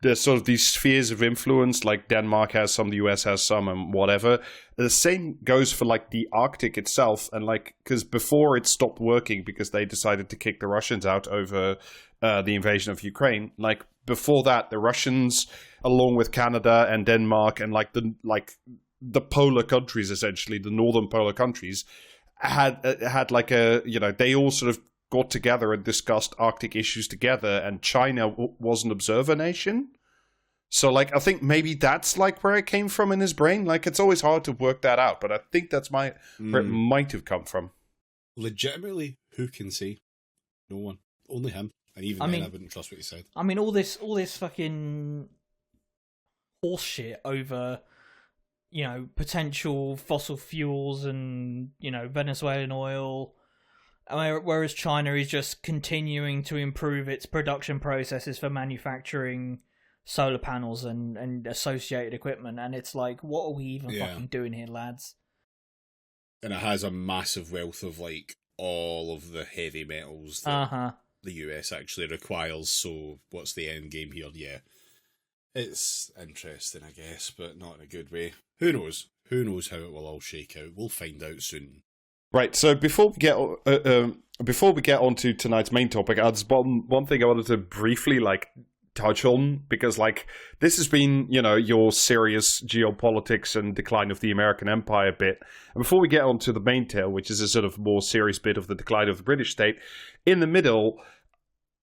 there's sort of these spheres of influence, like Denmark has some, the US has some, and whatever. The same goes for, like, the Arctic itself, and, like, because before it stopped working because they decided to kick the Russians out over the invasion of Ukraine, like, before that, the Russians, along with Canada and Denmark and, like, the polar countries, essentially, the northern polar countries, had like a, you know, they all sort of got together and discussed Arctic issues together, and China was an observer nation. So, like, I think maybe that's, like, where it came from in his brain. Like, it's always hard to work that out, but I think that's where it might have come from. Legitimately, who can say? No one. Only him. And even then, I wouldn't trust what he said. I mean, all this fucking horse shit over, you know, potential fossil fuels and, you know, Venezuelan oil. Whereas China is just continuing to improve its production processes for manufacturing solar panels and associated equipment. And it's like, what are we even fucking doing here, lads? And it has a massive wealth of, like, all of the heavy metals that the US actually requires. So what's the end game here? Yeah. It's interesting, I guess, but not in a good way. Who knows? Who knows how it will all shake out? We'll find out soon. Right, so before we get on to tonight's main topic, there's one thing I wanted to briefly, like, touch on, because, like, this has been, you know, your serious geopolitics and decline of the American empire bit. And before we get on to the main tale, which is a sort of more serious bit of the decline of the British state, in the middle,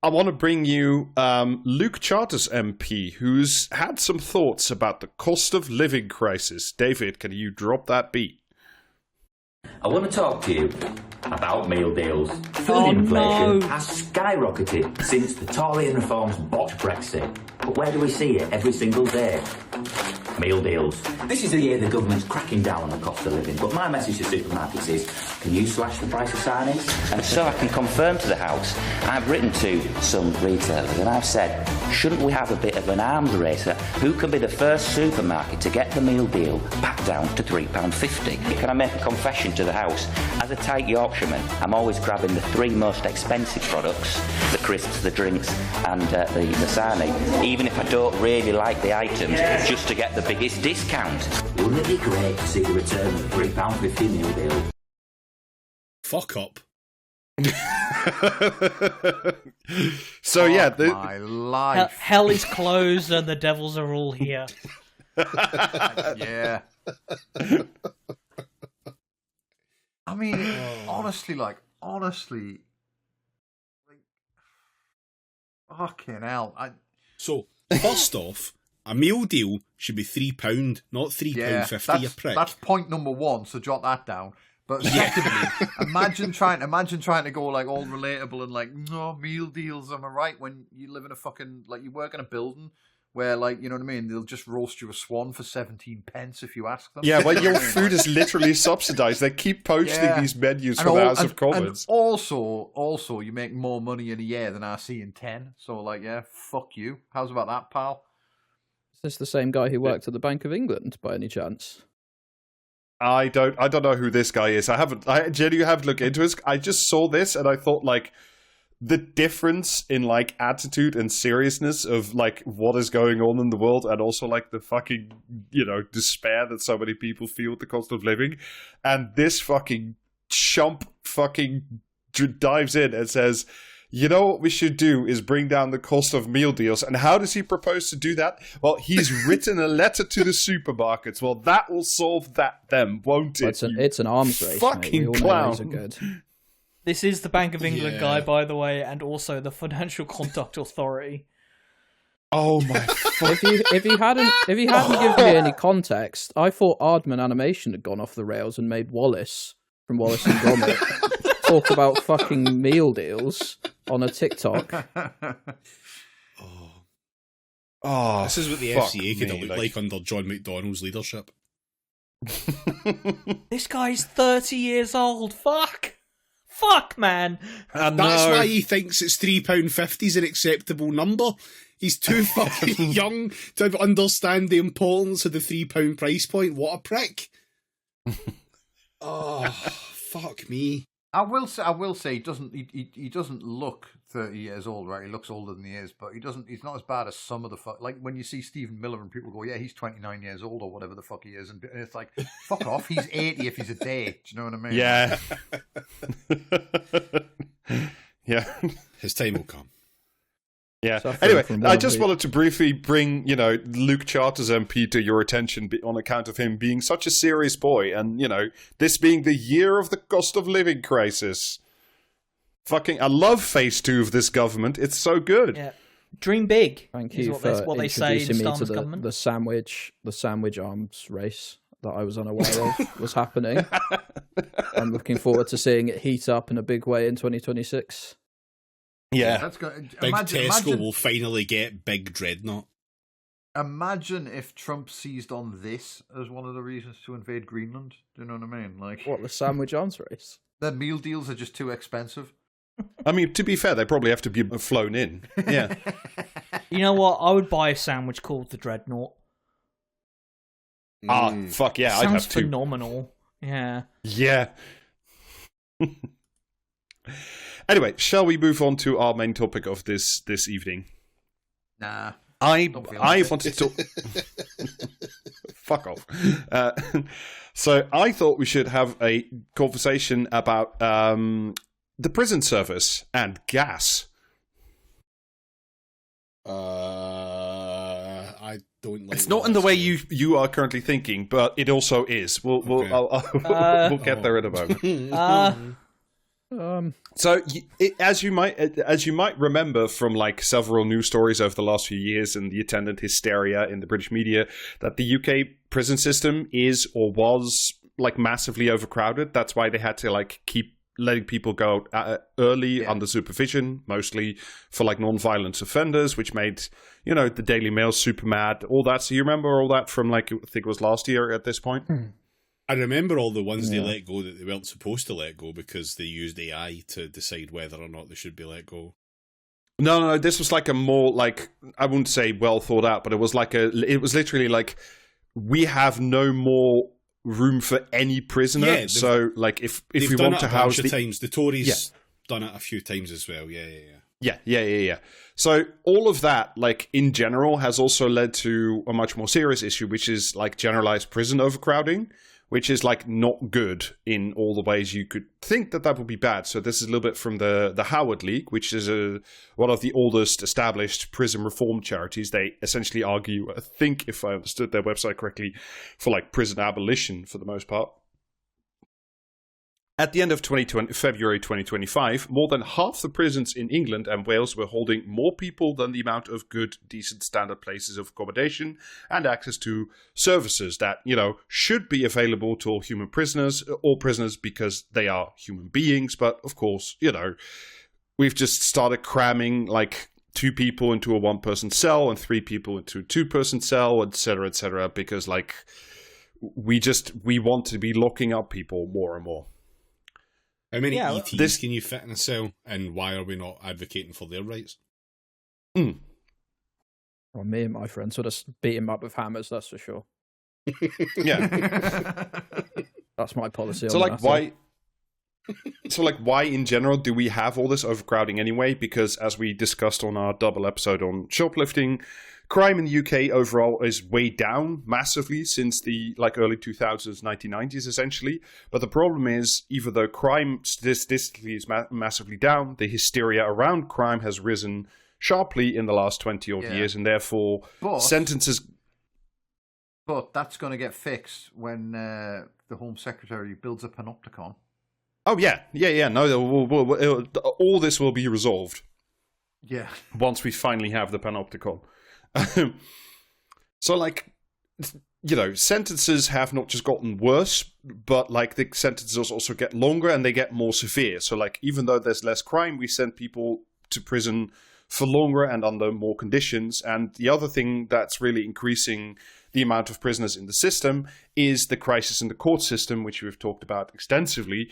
I want to bring you Luke Charters MP, who's had some thoughts about the cost of living crisis. David, can you drop that beat? I want to talk to you about meal deals. Food inflation has skyrocketed since the Tory reforms botched Brexit. But where do we see it every single day? Meal deals. This is the year the government's cracking down on the cost of living, but my message to supermarkets is, can you slash the price of sardines? And so I can confirm to the House, I've written to some retailers and I've said, shouldn't we have a bit of an arms race at who can be the first supermarket to get the meal deal back down to £3.50? Can I make a confession to the House? As a tight Yorkshireman, I'm always grabbing the three most expensive products, the crisps, the drinks and the sarnie, even if I don't really like the items, just to get the biggest discount. Wouldn't it be great to see the return of the £3.50 meal deal? Fuck up. So yeah, my life. Hell is closed and the devils are all here. Yeah. I mean, honestly, fucking hell. So, first off, a meal deal should be £3, not £3.50, you prick. That's point number one, so jot that down. But secondly, imagine trying to go, like, all relatable and, like, no, meal deals, am I right? When you live in a fucking, like, you work in a building where, like, you know what I mean, they'll just roast you a swan for 17 pence if you ask them. Yeah, well, your food is literally subsidised. They keep posting these menus for the House of Commons. And also, you make more money in a year than I see in 10. So, like, yeah, fuck you. How's about that, pal? Is this the same guy who worked at the Bank of England, by any chance? I don't know who this guy is. I genuinely haven't looked into this. I just saw this and I thought, like, the difference in, like, attitude and seriousness of, like, what is going on in the world, and also, like, the fucking, you know, despair that so many people feel at the cost of living. And this fucking chump fucking dives in and says, you know what we should do is bring down the cost of meal deals. And how does he propose to do that? Well, he's written a letter to the supermarkets. Well, that will solve them, won't it? It's an arms race, fucking mate. clown. Are good. This is the Bank of England guy, by the way, and also the Financial Conduct Authority. Oh my! If he hadn't given me any context, I thought Aardman Animation had gone off the rails and made Wallace from Wallace and Gromit talk about fucking meal deals on a TikTok. Oh, this is what the FCA could have looked like under John McDonnell's leadership. This guy's 30 years old. Fuck, man. That's why he thinks it's £3.50 is an acceptable number. He's too fucking young to understand the importance of the £3 price point. What a prick. Oh, fuck me. I will say he doesn't look 30 years old, right? He looks older than he is, but he's not as bad as some of the like when you see Stephen Miller and people go, yeah, he's 29 years old or whatever the fuck he is, and it's like, fuck off, he's 80 if he's a day. Do you know what I mean? Yeah. Yeah. His time will come. Yeah. Anyway, I just wanted to briefly bring, Luke Charters MP to your attention on account of him being such a serious boy and, this being the year of the cost of living crisis. Fucking, I love phase 2 of this government. It's so good. Yeah. Dream big. Thank you for what they say in introducing me to government. the sandwich arms race that I was unaware of was happening. I'm looking forward to seeing it heat up in a big way in 2026. Yeah. That's good. Big Tesco will finally get Big Dreadnought. Imagine if Trump seized on this as one of the reasons to invade Greenland. Do you know what I mean? Like, what, the sandwich arms race? Their meal deals are just too expensive. I mean, to be fair, they probably have to be flown in. Yeah. You know what? I would buy a sandwich called the Dreadnought. Fuck yeah, I'd Sounds have to. phenomenal. Yeah. Yeah. Anyway, shall we move on to our main topic of this evening? Nah. I wanted to... Fuck off. So I thought we should have a conversation about the prison service and gas. I don't like. It's not in the way you are currently thinking, but it also is. We'll get there in a moment. So, as you might remember from like several news stories over the last few years and the attendant hysteria in the British media, that the UK prison system is or was like massively overcrowded. That's why they had to like keep letting people go early under supervision, mostly for like non-violent offenders, which made the Daily Mail super mad. All that. So you remember all that from like I think it was last year at this point. I remember all the ones they let go that they weren't supposed to let go because they used AI to decide whether or not they should be let go. No, this was like a more like, I wouldn't say well thought out, but it was literally like, we have no more room for any prisoner. Yeah, so like if we want to house the Tories done it a few times as well. Yeah. So all of that, like in general, has also led to a much more serious issue, which is like generalized prison overcrowding, which is like not good in all the ways you could think that would be bad. So this is a little bit from the Howard League, which is one of the oldest established prison reform charities. They essentially argue, I think if I understood their website correctly, for like prison abolition for the most part. At the end of February 2025, more than half the prisons in England and Wales were holding more people than the amount of good, decent, standard places of accommodation and access to services that, should be available to all prisoners because they are human beings. But of course, we've just started cramming like 2 people into a 1-person cell and 3 people into a 2-person cell, etc., because like we want to be locking up people more and more. How many ETs can you fit in a cell, and why are we not advocating for their rights? Well, me and my friends would have beat him up with hammers, that's for sure. Yeah. That's my policy. So like why... So like why in general do we have all this overcrowding anyway? Because as we discussed on our double episode on shoplifting, crime in the UK overall is way down massively since the early 2000s, 1990s essentially. But the problem is, even though crime statistically is massively down, the hysteria around crime has risen sharply in the last 20-odd years, and therefore sentences... But that's going to get fixed when the Home Secretary builds a panopticon. Oh, yeah. No, all this will be resolved. Yeah. Once we finally have the panopticon. So, sentences have not just gotten worse, but, the sentences also get longer and they get more severe. So, even though there's less crime, we send people to prison for longer and under more conditions. And the other thing that's really increasing the amount of prisoners in the system is the crisis in the court system, which we've talked about extensively.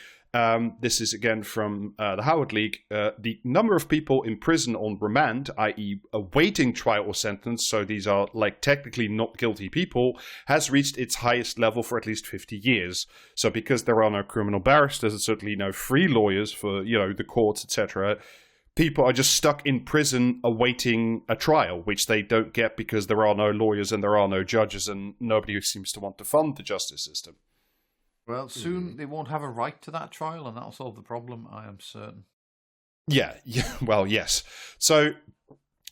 This is again from the Howard League. The number of people in prison on remand, i.e. awaiting trial or sentence, so these are like technically not guilty people, has reached its highest level for at least 50 years. So because there are no criminal barristers and certainly no free lawyers for, the courts, etc., people are just stuck in prison awaiting a trial, which they don't get because there are no lawyers and there are no judges and nobody seems to want to fund the justice system. Well, soon they won't have a right to that trial, and that'll solve the problem, I am certain. Yeah, well, yes. So,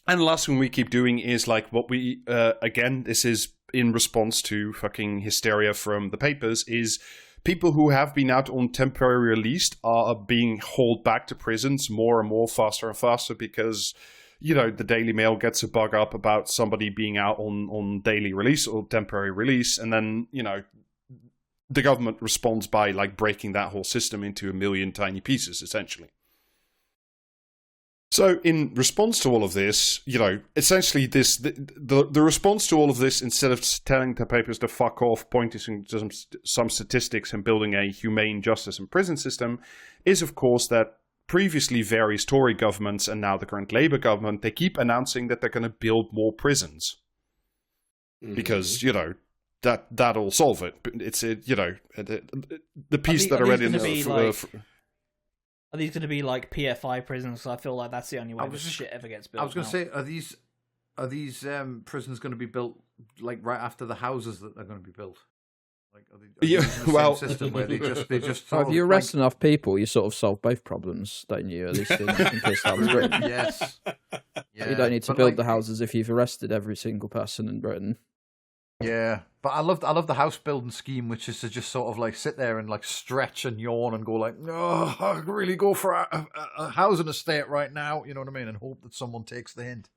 and the last thing we keep doing is like what we, again, this is in response to fucking hysteria from the papers, is people who have been out on temporary release are being hauled back to prisons more and more, faster and faster, because, the Daily Mail gets a bug up about somebody being out on daily release or temporary release, and then, the government responds by like breaking that whole system into a million tiny pieces, essentially. So in response to all of this, essentially the response to all of this, instead of telling the papers to fuck off, pointing to some statistics and building a humane justice and prison system, is of course that previously various Tory governments and now the current Labour government, they keep announcing that they're going to build more prisons. Because, that'll solve it. It's the piece that are ready Are these going to be like PFI prisons? I feel like that's the only way this shit ever gets built. I was going to say, are these prisons going to be built like right after the houses that they're going to be built? Like, are they the same system where they just if you arrest enough people, you sort of solve both problems, don't you? At least in case that was Britain. Yes. Yeah. You don't need to build the houses if you've arrested every single person in Britain. Yeah, but I love the house building scheme, which is to just sort of like sit there and like stretch and yawn and go like, no, I really go for a housing estate right now, you know what I mean, and hope that someone takes the hint.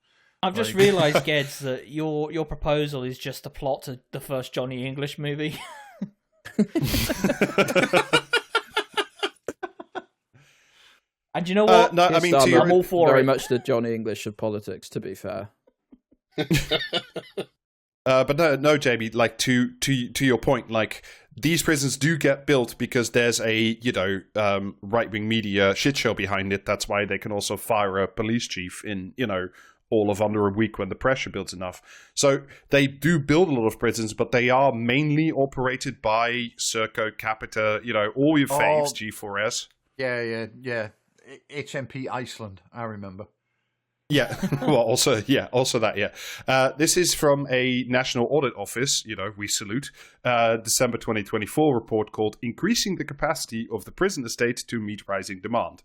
I've just realised, Gedds, that your proposal is just the plot to the first Johnny English movie. And you know what? No, I mean, I'm all for very it. much the Johnny English of politics, to be fair. But no, Jamie. Like to your point, like these prisons do get built because there's a right wing media shit show behind it. That's why they can also fire a police chief in all of under a week when the pressure builds enough. So they do build a lot of prisons, but they are mainly operated by Serco, Capita, all your faves, G4S. Yeah. HMP Iceland, I remember. Yeah, well, also that, yeah. This is from a National Audit Office, we salute, December 2024 report called Increasing the Capacity of the Prison Estate to Meet Rising Demand.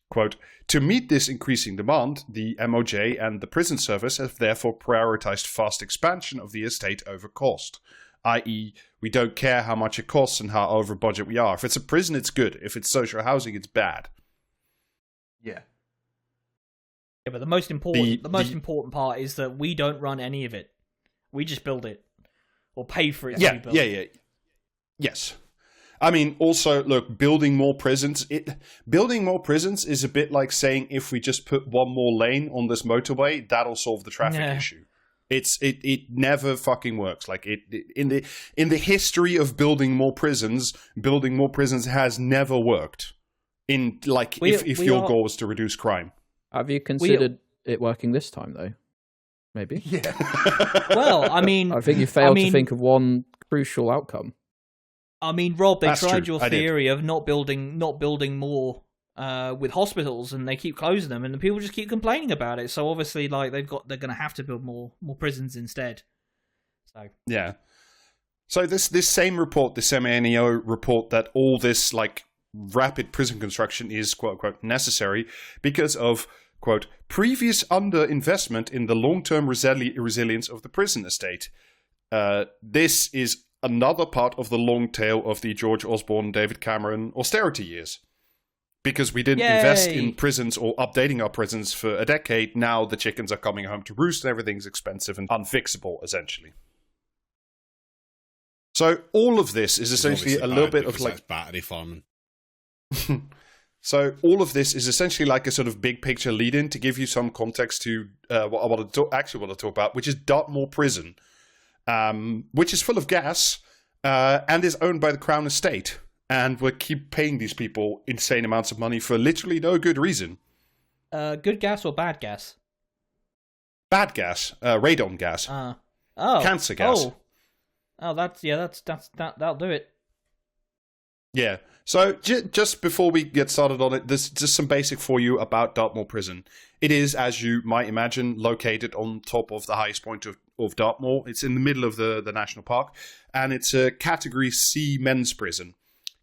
Quote, to meet this increasing demand, the MOJ and the prison service have therefore prioritized fast expansion of the estate over cost, i.e., we don't care how much it costs and how over budget we are. If it's a prison, it's good. If it's social housing, it's bad. Yeah. Yeah, but the most important part is that we don't run any of it. We just build it or pay for it. Yeah. Yes. I mean, also, look, building more prisons is a bit like saying if we just put one more lane on this motorway, that'll solve the traffic issue. It never fucking works. Like in the history of building more prisons has never worked. If your goal was to reduce crime. Have you considered it working this time, though? Maybe. Yeah. Well, I mean, I think you failed to think of one crucial outcome. I mean, Rob, they That's tried true. your theory of not building more with hospitals, and they keep closing them, and the people just keep complaining about it. So obviously, like they're going to have to build more prisons instead. So yeah. So this same report, the semi-NEO report, that all this like rapid prison construction is quote unquote necessary because of quote previous underinvestment in the long-term resilience of the prison estate. This is another part of the long tail of the George Osborne, David Cameron austerity years. Because we didn't invest in prisons or updating our prisons for a decade, now the chickens are coming home to roost and everything's expensive and unfixable, essentially. So all of this is essentially a little bit of like battery farming. So all of this is essentially like a sort of big picture lead-in to give you some context to what I want to talk about, which is Dartmoor Prison, which is full of gas and is owned by the Crown Estate. And we keep paying these people insane amounts of money for literally no good reason. Good gas or bad gas? Bad gas, radon gas, cancer gas. That'll do it. Yeah. So just before we get started on it, there's just some basic for you about Dartmoor Prison. It is, as you might imagine, located on top of the highest point of Dartmoor. It's in the middle of the national park, and it's a Category C men's prison.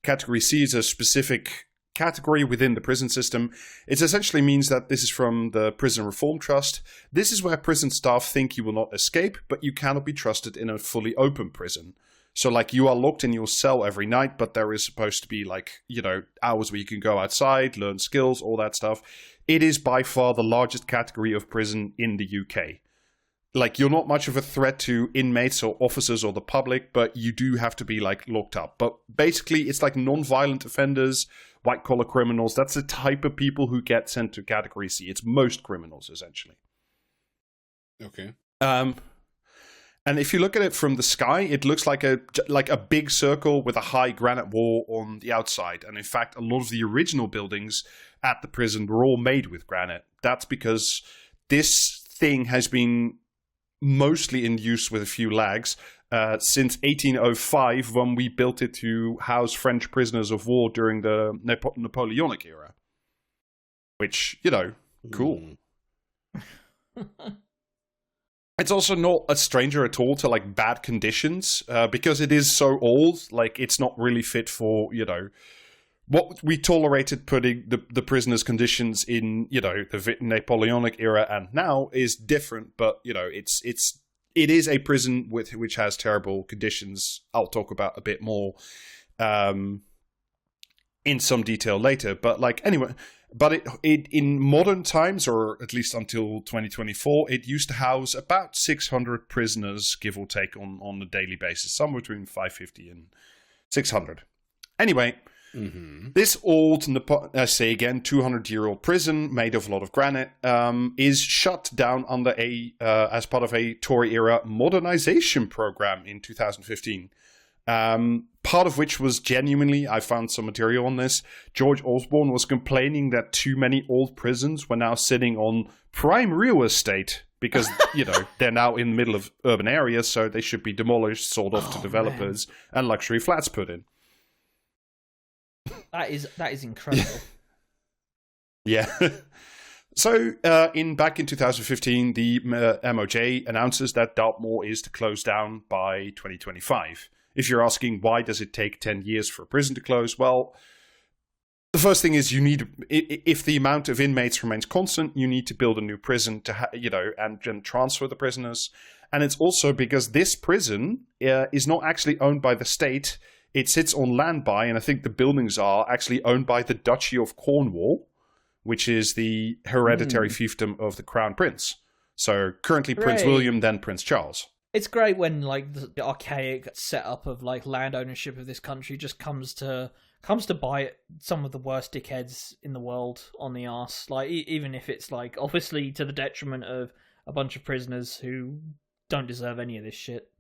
Category C is a specific category within the prison system. It essentially means that this is from the Prison Reform Trust. This is where prison staff think you will not escape, but you cannot be trusted in a fully open prison. So, like, you are locked in your cell every night, but there is supposed to be, like, you know, hours where you can go outside, learn skills, all that stuff. It is by far the largest category of prison in the UK. Like, you're not much of a threat to inmates or officers or the public, but you do have to be, like, locked up. But basically, it's like non-violent offenders, white-collar criminals. That's the type of people who get sent to Category C. It's most criminals, essentially. Okay. And if you look at it from the sky, it looks like a big circle with a high granite wall on the outside. And in fact, a lot of the original buildings at the prison were all made with granite. That's because this thing has been mostly in use with a few lags since 1805, when we built it to house French prisoners of war during the Napoleonic era. Which, you know, cool. It's also not a stranger at all to, like, bad conditions, because it is so old. Like, it's not really fit for, you know, what we tolerated putting the prisoners' conditions in, you know, the Napoleonic era and now is different. But, you know, it is a prison which has terrible conditions. I'll talk about a bit more in some detail later. But, like, anyway. But it in modern times, or at least until 2024, it used to house about 600 prisoners, give or take, on a daily basis, somewhere between 550 and 600. Anyway, this old, I say again, 200-year-old prison made of a lot of granite is shut down under as part of a Tory-era modernization program in 2015. Part of which was genuinely, I found some material on this, George Osborne was complaining that too many old prisons were now sitting on prime real estate because, you know, they're now in the middle of urban areas, so they should be demolished, sold off to developers, and luxury flats put in. That is incredible. Yeah. So, back in 2015, the MOJ announces that Dartmoor is to close down by 2025. If you're asking why does it take 10 years for a prison to close, well, the first thing is you need, if the amount of inmates remains constant, you need to build a new prison to, and transfer the prisoners. And it's also because this prison is not actually owned by the state. It sits on land by, and I think the buildings are actually owned by the Duchy of Cornwall, which is the hereditary fiefdom of the Crown Prince. So currently Prince William, then Prince Charles. It's great when, like, the archaic setup of, like, land ownership of this country just comes to bite some of the worst dickheads in the world on the arse. Like, even if it's, like, obviously to the detriment of a bunch of prisoners who don't deserve any of this shit.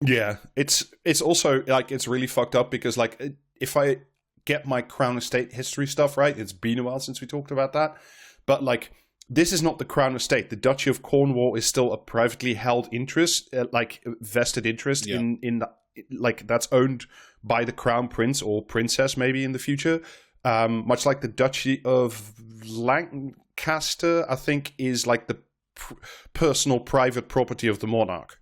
Yeah, it's also, like, it's really fucked up because, like, if I get my Crown Estate history stuff right, it's been a while since we talked about that, but, like, this is not the Crown Estate. The Duchy of Cornwall is still a privately held interest, like vested interest in like that's owned by the Crown Prince or Princess maybe in the future. Much like the Duchy of Lancaster, I think, is like the personal private property of the monarch.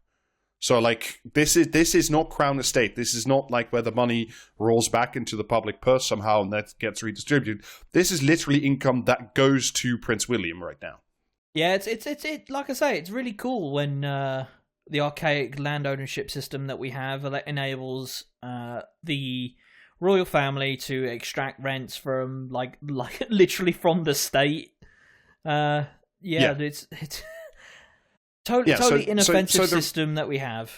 So, like, this is not Crown Estate. This is not like where the money rolls back into the public purse somehow and that gets redistributed. This is literally income that goes to Prince William right now. Yeah, it's like I say, it's really cool when the archaic land ownership system that we have that enables the royal family to extract rents from like literally from the state. It's totally inoffensive system that we have.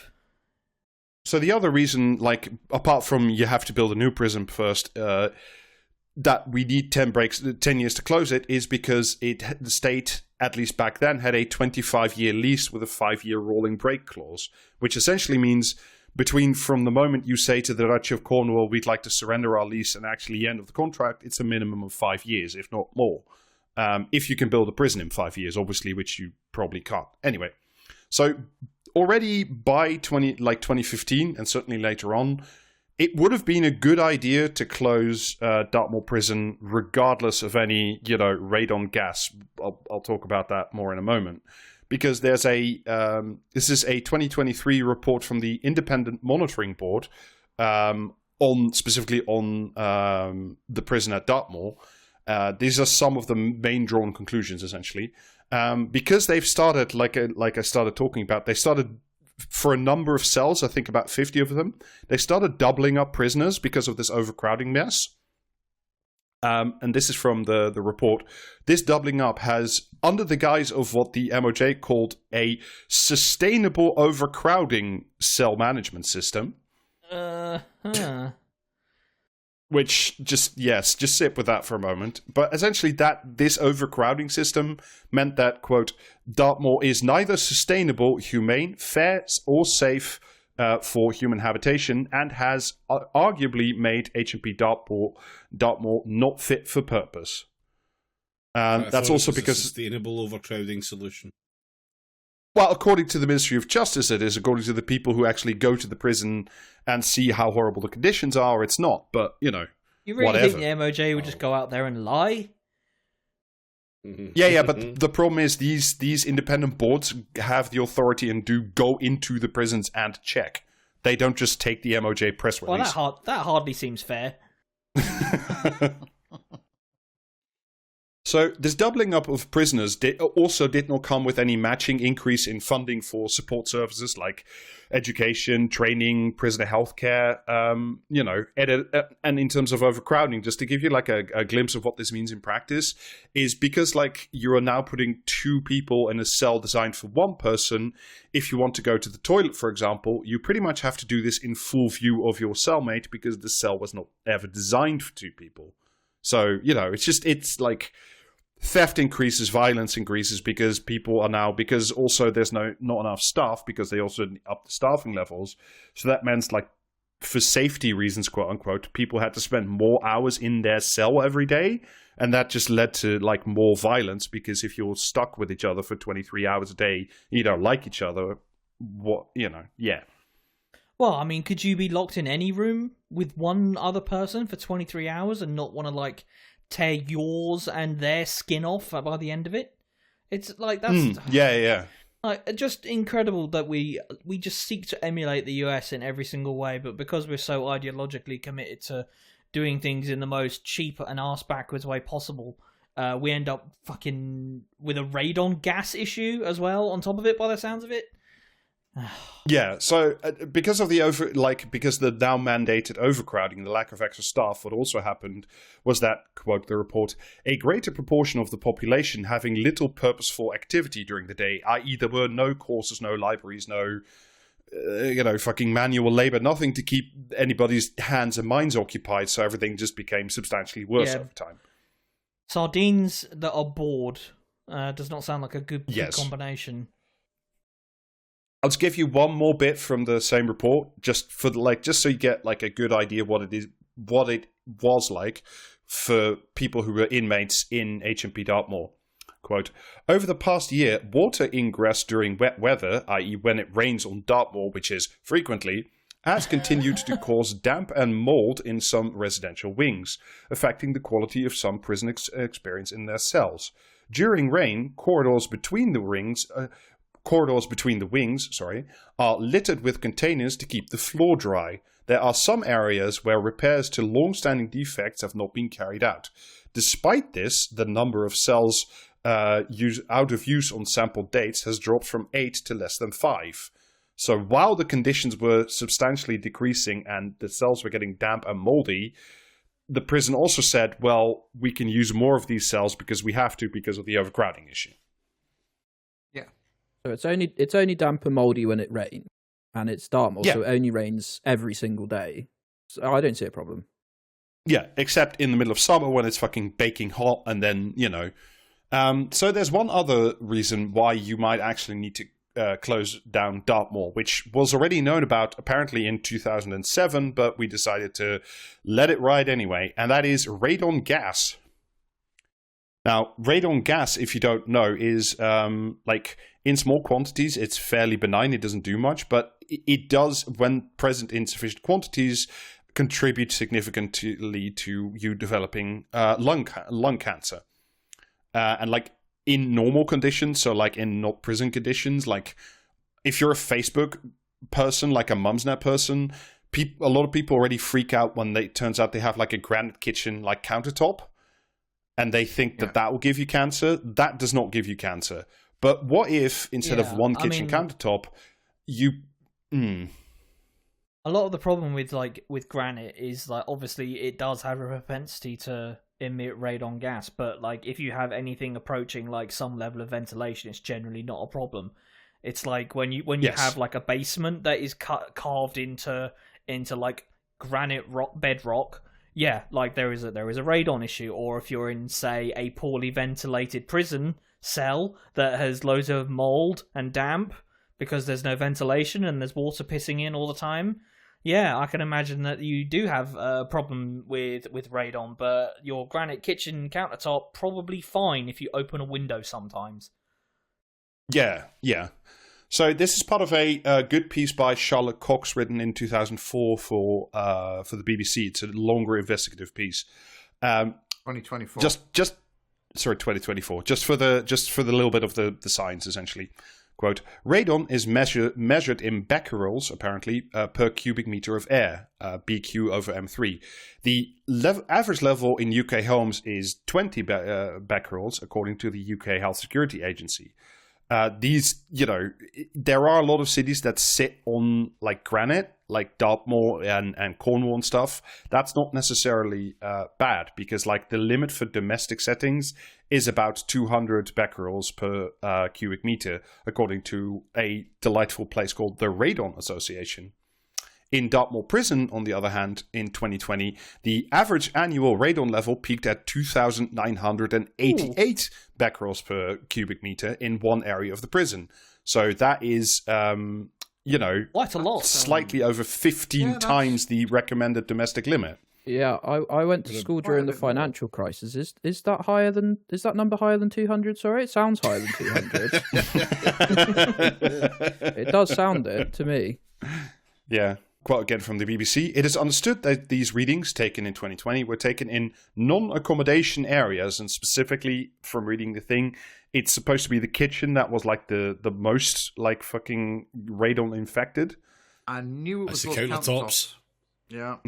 So the other reason, like, apart from you have to build a new prison first, that we need 10 years to close it is because the state, at least back then, had a 25-year lease with a 5-year rolling break clause, which essentially means from the moment you say to the Duchy of Cornwall, we'd like to surrender our lease and actually the end of the contract, it's a minimum of 5 years, if not more. If you can build a prison in 5 years, obviously, which you probably can't. Anyway, so already by 2015, and certainly later on, it would have been a good idea to close Dartmoor Prison regardless of any, radon gas. I'll talk about that more in a moment. Because there's this is a 2023 report from the Independent Monitoring Board specifically on the prison at Dartmoor. These are some of the main drawn conclusions, essentially. Because they've started, like I started talking about, they started for a number of cells, I think about 50 of them, they started doubling up prisoners because of this overcrowding mess. And this is from the report. This doubling up has, under the guise of what the MOJ called a sustainable overcrowding cell management system. Which just sit with that for a moment. But essentially this overcrowding system meant that, quote, Dartmoor is neither sustainable, humane, fair, or safe for human habitation, and has arguably made HMP Dartmoor not fit for purpose. That's also because a sustainable overcrowding solution. Well, according to the Ministry of Justice, it is. According to the people who actually go to the prison and see how horrible the conditions are, it's not. But, You really whatever. think the MOJ would just go out there and lie? Yeah, but the problem is these independent boards have the authority and do go into the prisons and check. They don't just take the MOJ press release. Well, that hardly seems fair. So this doubling up of prisoners did not come with any matching increase in funding for support services like education, training, prisoner healthcare, and in terms of overcrowding, just to give you like a glimpse of what this means in practice, is because like you are now putting 2 people in a cell designed for 1 person. If you want to go to the toilet, for example, you pretty much have to do this in full view of your cellmate because the cell was not ever designed for 2 people. So, it's like theft increases, violence increases because people are now, because also there's not enough staff because they also up the staffing levels. So that meant like for safety reasons, quote unquote, people had to spend more hours in their cell every day. And that just led to like more violence because if you're stuck with each other for 23 hours a day, you don't like each other, yeah. Well, I mean, could you be locked in any room with one other person for 23 hours and not want to, like, tear yours and their skin off by the end of it? It's like, that's... Yeah. Like, just incredible that we just seek to emulate the US in every single way, but because we're so ideologically committed to doing things in the most cheap and arse-backwards way possible, we end up fucking with a radon gas issue as well on top of it, by the sounds of it. Yeah, so because of because the now mandated overcrowding, the lack of extra staff, what also happened was that, quote the report, a greater proportion of the population having little purposeful activity during the day, i.e. there were no courses, no libraries, no, fucking manual labor, nothing to keep anybody's hands and minds occupied, so everything just became substantially worse over time. Sardines that are bored does not sound like a good combination. I'll just give you one more bit from the same report, just so you get like a good idea what it was like for people who were inmates in HMP Dartmoor. Quote, over the past year, water ingress during wet weather, i.e. when it rains on Dartmoor, which is frequently, has continued to cause damp and mold in some residential wings, affecting the quality of some prison experience in their cells. During rain, corridors between the wings are littered with containers to keep the floor dry. There are some areas where repairs to long-standing defects have not been carried out. Despite this, the number of cells out of use on sampled dates has dropped from 8 to less than 5. So while the conditions were substantially decreasing and the cells were getting damp and moldy, the prison also said, well, we can use more of these cells because we have to because of the overcrowding issue. So it's only damp and mouldy when it rains, and it's Dartmoor, so it only rains every single day. So I don't see a problem. Yeah, except in the middle of summer when it's fucking baking hot, and then, you know. So there's one other reason why you might actually need to close down Dartmoor, which was already known about apparently in 2007, but we decided to let it ride anyway, and that is radon gas. Now, radon gas, if you don't know, is like in small quantities, it's fairly benign. It doesn't do much, but it does, when present in sufficient quantities, contribute significantly to you developing lung cancer. And like in normal conditions, so like in not prison conditions, like if you're a Facebook person, like a Mumsnet person, a lot of people already freak out when it turns out they have like a granite kitchen like countertop, and they think that will give you cancer. That does not give you cancer. But what if instead of one kitchen countertop, you... A lot of the problem with granite is like obviously it does have a propensity to emit radon gas, but like if you have anything approaching like some level of ventilation, it's generally not a problem. It's like when you have like a basement that is carved into like granite bedrock. Yeah, like there is a radon issue. Or if you're in, say, a poorly ventilated prison cell that has loads of mold and damp because there's no ventilation and there's water pissing in all the time. Yeah, I can imagine that you do have a problem with radon, but your granite kitchen countertop probably fine if you open a window sometimes. Yeah. So this is part of a good piece by Charlotte Cox written in 2004 for the BBC. It's a longer investigative piece. 2024. 2024. Just for the little bit of the science, essentially. Quote, radon is measured in becquerels, apparently, per cubic meter of air, BQ over M3. The average level in UK homes is 20 becquerels, according to the UK Health Security Agency. These, you know, there are a lot of cities that sit on, like, granite, like Dartmoor and Cornwall and stuff. That's not necessarily bad, because, like, the limit for domestic settings is about 200 becquerels per cubic meter, according to a delightful place called the Radon Association. In Dartmoor Prison, on the other hand, in 2020, the average annual radon level peaked at 2,988 becquerels per cubic meter in one area of the prison. So that is, quite a lot. Slightly over 15 times the recommended domestic limit. Yeah, I went to school during the financial crisis. Is that number higher than 200? Sorry, it sounds higher than 200. It does sound it to me. Yeah. Quote again from the BBC, it is understood that these readings taken in 2020 were taken in non-accommodation areas, and specifically from reading the thing, it's supposed to be the kitchen that was like the most like fucking radon infected. I knew it was the countertops. Yeah.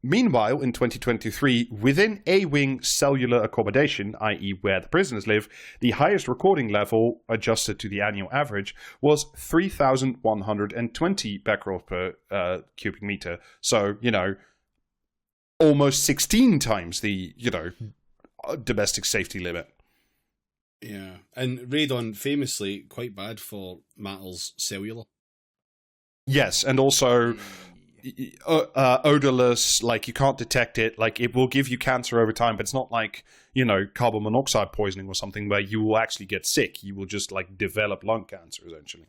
Meanwhile, in 2023, within A-wing cellular accommodation, i.e. where the prisoners live, the highest recording level, adjusted to the annual average, was 3,120 becquerels per cubic meter. So, almost 16 times the, domestic safety limit. Yeah, and radon famously quite bad for Mattel's cellular. Yes, and also... odorless, like you can't detect it, like it will give you cancer over time, but it's not like carbon monoxide poisoning or something where you will actually get sick. You will just like develop lung cancer essentially.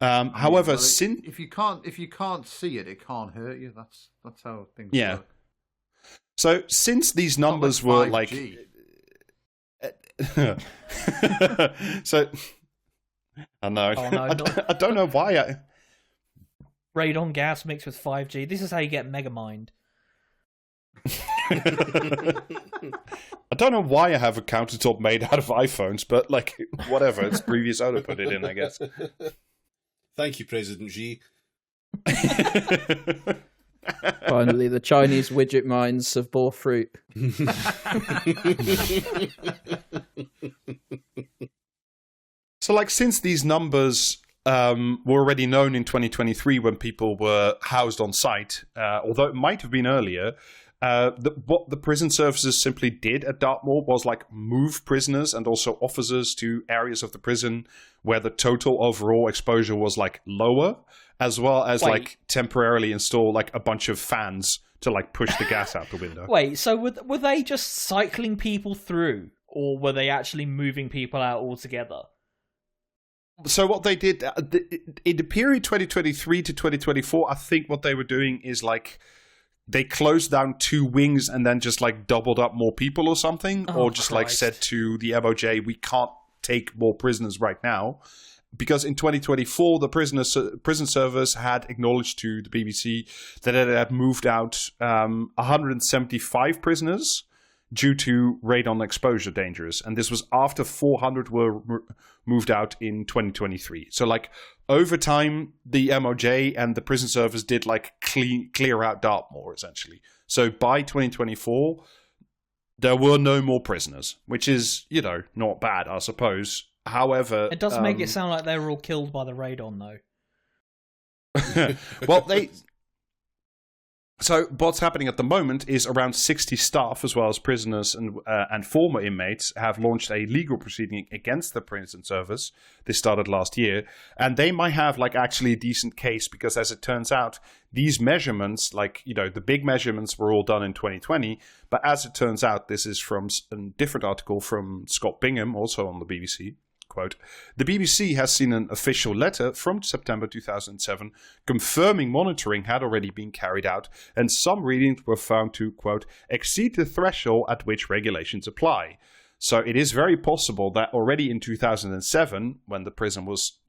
However, if you can't see it, it can't hurt you. That's how things work. So since these numbers were like so I know. Oh, no, I don't know why radon gas mixed with 5G. This is how you get Megamind. I don't know why I have a countertop made out of iPhones, but like whatever. It's previous owner put it in, I guess. Thank you, President Xi. Finally, the Chinese widget mines have bore fruit. So, like, since these numbers were already known in 2023 when people were housed on site, although it might have been earlier, What the prison services simply did at Dartmoor was move prisoners and also officers to areas of the prison where the total overall exposure was lower, as well as temporarily install a bunch of fans to push the gas out the window. Wait, so were they just cycling people through, or were they actually moving people out altogether? So what they did in the period 2023 to 2024, I think what they were doing is they closed down 2 wings and then just doubled up more people or something, or just said to the MOJ, we can't take more prisoners right now. Because in 2024, the prison service had acknowledged to the BBC that it had moved out 175 prisoners due to radon exposure dangers. And this was after 400 were moved out in 2023. So over time, the MOJ and the prison service did clear out Dartmoor, essentially. So by 2024, there were no more prisoners, which is, not bad, I suppose. However, it does make it sound like they were all killed by the radon, though. Well, So what's happening at the moment is around 60 staff, as well as prisoners and former inmates, have launched a legal proceeding against the prison service. This started last year, and they might have actually a decent case because, as it turns out, these measurements, the big measurements, were all done in 2020. But as it turns out, this is from a different article from Scott Bingham, also on the BBC. Quote, the BBC has seen an official letter from September 2007 confirming monitoring had already been carried out, and some readings were found to, quote, exceed the threshold at which regulations apply. So it is very possible that already in 2007, when the prison was,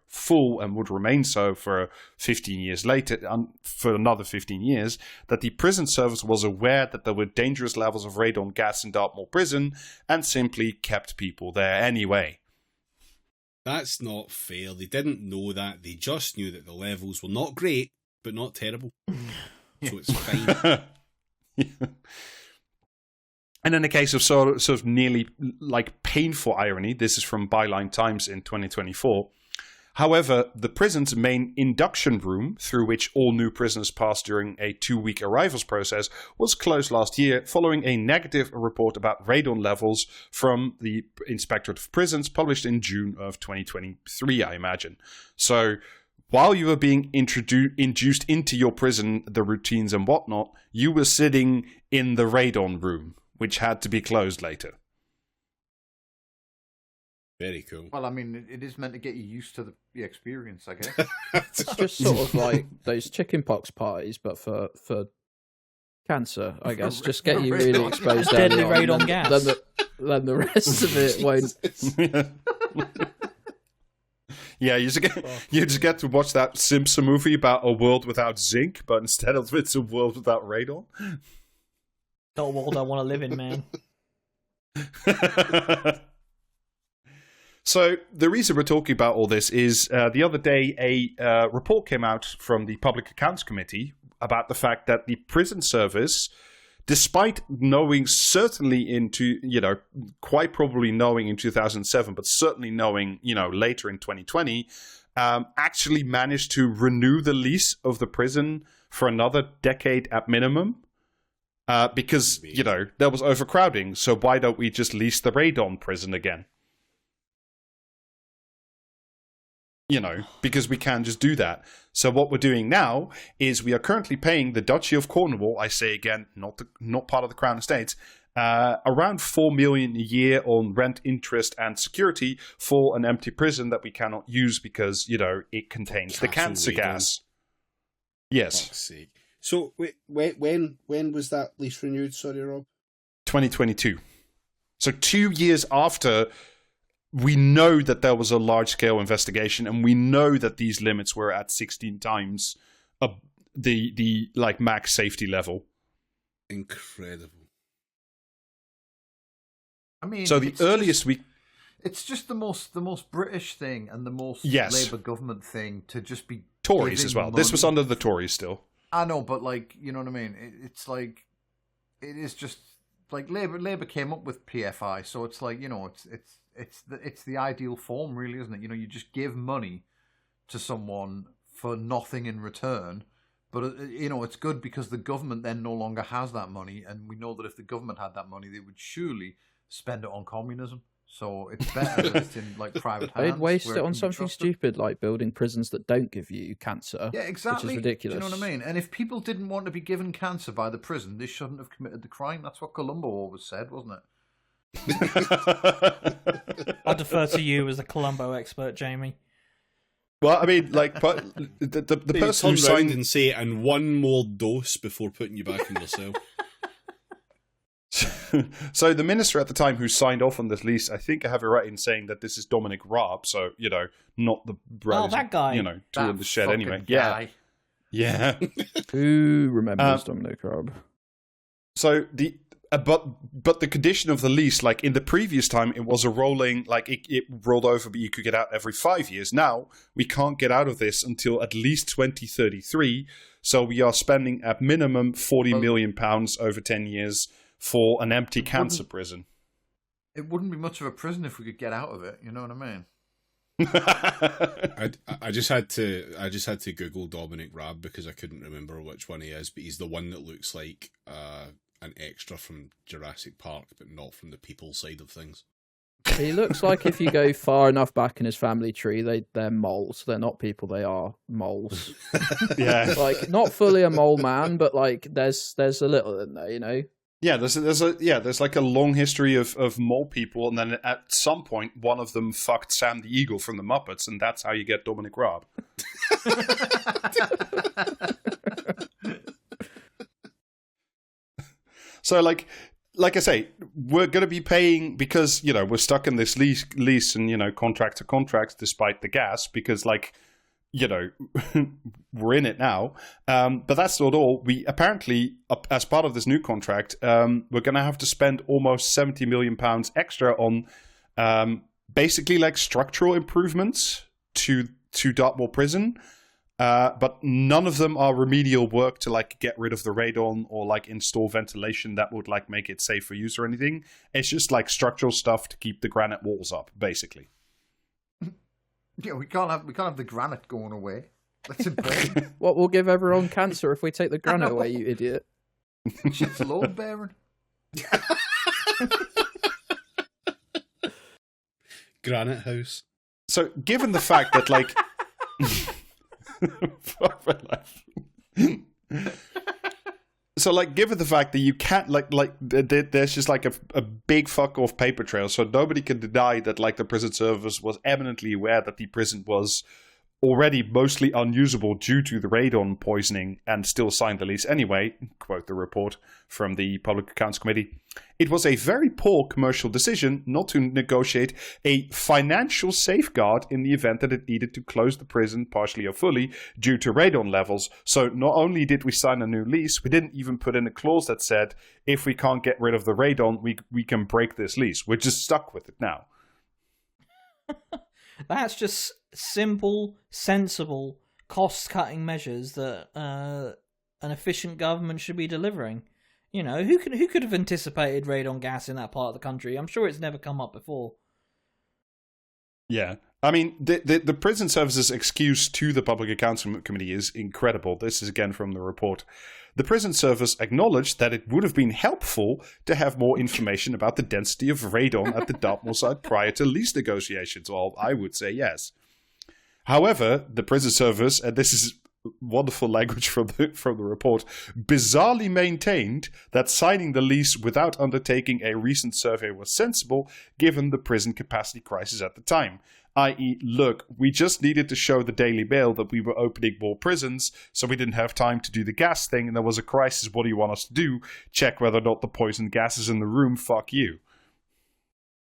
full and would remain so for 15 years later, for another 15 years, that the prison service was aware that there were dangerous levels of radon gas in Dartmoor prison and simply kept people there anyway. That's not fair. They didn't know that. They just knew that the levels were not great, but not terrible. So it's fine. Yeah. And in the case of sort of nearly painful irony, this is from Byline Times in 2024. However, the prison's main induction room, through which all new prisoners passed during a 2-week arrivals process, was closed last year following a negative report about radon levels from the Inspectorate of Prisons published in June of 2023, I imagine. So while you were being induced into your prison, the routines and whatnot, you were sitting in the radon room, which had to be closed later. Very cool. Well, I mean, it is meant to get you used to the experience, I guess. It's just sort of like those chickenpox parties, but for cancer, I guess. Just get you really exposed to deadly radon gas. Then the rest of it won't. Yeah, you just get to watch that Simpson movie about a world without zinc, but instead of it's a world without radon. Not a world I want to live in, man. So the reason we're talking about all this is the other day a report came out from the Public Accounts Committee about the fact that the prison service, despite knowing certainly quite probably knowing in 2007, but certainly knowing, later in 2020, actually managed to renew the lease of the prison for another decade at minimum. Because, there was overcrowding. So why don't we just lease the radon prison again? Because we can just do that. So what we're doing now is we are currently paying the Duchy of Cornwall, I say again, not part of the Crown Estates, around $4 million a year on rent, interest, and security for an empty prison that we cannot use because, it contains the cancer gas. Yes. Fuck's sake. So when was that lease renewed? Sorry, Rob. 2022. So 2 years after we know that there was a large-scale investigation, and we know that these limits were at 16 times the max safety level. Incredible. I mean, so the earliest it's just the most British thing and the most Labour government thing to just be Tories as well. Money. This was under the Tories still. I know, but you know what I mean. It's like it is just like Labour came up with PFI, so it's like it's the ideal form, really, isn't it? You just give money to someone for nothing in return, But, it's good because the government then no longer has that money. And we know that if the government had that money, they would surely spend it on communism. So it's better that it's in private hands. They'd waste it on something stupid like building prisons that don't give you cancer. Yeah, exactly. Which is ridiculous. Do you know what I mean? And if people didn't want to be given cancer by the prison, they shouldn't have committed the crime. That's what Columbo always said, wasn't it? I defer to you as a Columbo expert, Jamie. Well, I mean, but the person who signed and say, and one more dose before putting you back in your cell. So the minister at the time who signed off on this lease, I think I have it right in saying that this is Dominic Raab, so, not the bros, that guy. Tool in the shed anyway. Guy. Yeah. Who remembers Dominic Raab? So but the condition of the lease, in the previous time, it was a rolling, it rolled over, but you could get out every 5 years. Now, we can't get out of this until at least 2033, so we are spending at minimum £40 million over 10 years for an empty cancer prison. It wouldn't be much of a prison if we could get out of it. You know what I mean? I just had to Google Dominic Raab because I couldn't remember which one he is, but he's the one that looks like an extra from Jurassic Park, but not from the people side of things. He looks like if you go far enough back in his family tree, they're moles. They're not people; they are moles. Yeah, not fully a mole man, but there's a little in there, Yeah, there's a long history of mole people, and then at some point, one of them fucked Sam the Eagle from the Muppets, and that's how you get Dominic Raab. So, like I say, we're going to be paying because we're stuck in this lease and contract to contract, despite the gas, because we're in it now. But that's not all. We apparently, as part of this new contract, we're going to have to spend almost £70 million extra on basically structural improvements to Dartmoor Prison. But none of them are remedial work to get rid of the radon or install ventilation that would make it safe for use or anything. It's just structural stuff to keep the granite walls up, basically. Yeah, we can't have the granite going away. That's important. What will give everyone cancer if we take the granite away, you idiot? Shit's load bearing. Granite house. So, given the fact that fuck my life. So, given the fact that you can't, there's just a big fuck off paper trail, so nobody can deny that, the prison service was eminently aware that the prison was already mostly unusable due to the radon poisoning and still signed the lease anyway, quote the report from the Public Accounts Committee. It was a very poor commercial decision not to negotiate a financial safeguard in the event that it needed to close the prison partially or fully due to radon levels. So not only did we sign a new lease, we didn't even put in a clause that said, if we can't get rid of the radon, we can break this lease. We're just stuck with it now. That's just simple, sensible, cost-cutting measures that an efficient government should be delivering. Who could have anticipated radon gas in that part of the country? I'm sure it's never come up before. Yeah. I mean, the prison services excuse to the Public Accounts Committee is incredible. This is again from the report. The prison service acknowledged that it would have been helpful to have more information about the density of radon at the Dartmoor site prior to lease negotiations. Well, I would say yes. However, the prison service, and this is wonderful language from the report, bizarrely maintained that signing the lease without undertaking a recent survey was sensible given the prison capacity crisis at the time. I.e., look, we just needed to show the Daily Mail that we were opening more prisons, so we didn't have time to do the gas thing, and there was a crisis. What do you want us to do? Check whether or not the poison gas is in the room? Fuck you.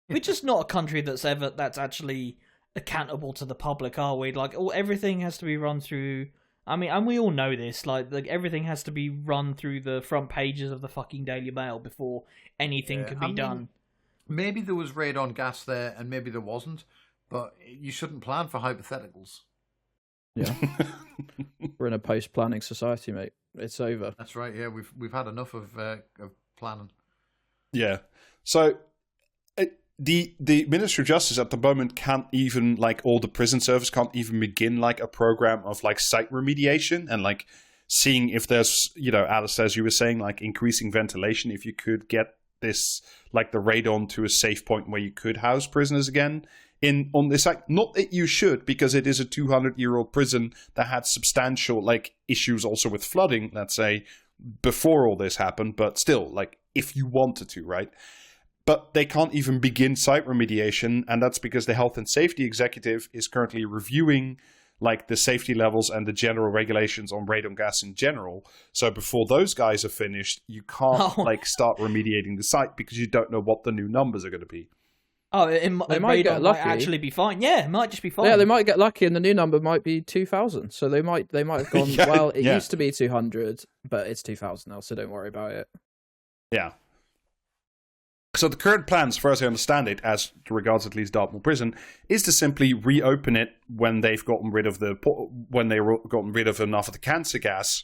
We're just not a country that's actually accountable to the public, are we? Everything has to be run through. I mean, and we all know this. Everything has to be run through the front pages of the fucking Daily Mail before anything can be done. Maybe there was radon gas there, and maybe there wasn't. But you shouldn't plan for hypotheticals. Yeah, we're in a post-planning society, mate. It's over. That's right. Yeah, we've had enough of planning. Yeah. So the Ministry of Justice at the moment can't even all the prison service can't even begin a program of site remediation and seeing if there's, Alice, as you were saying, like increasing ventilation, if you could get this, like the radon to a safe point where you could house prisoners again on this site. Not that you should, because it is a 200-year-old prison that had substantial like issues also with flooding, let's say, before all this happened, but still, like, if you wanted to, right? But they can't even begin site remediation, and that's because the health and safety executive is currently reviewing like the safety levels and the general regulations on radon gas in general. So before those guys are finished, you can't like start remediating the site because you don't know what the new numbers are going to be. Oh, they might actually be fine. Yeah, it might just be fine. Yeah, they might get lucky, and the new number might be 2,000. So they might have gone. Well, it used to be 200, but it's 2,000 now. So don't worry about it. Yeah. So the current plan, as far as I understand it, as regards at least Dartmoor Prison, is to simply reopen it when they've gotten rid of enough of the cancer gas.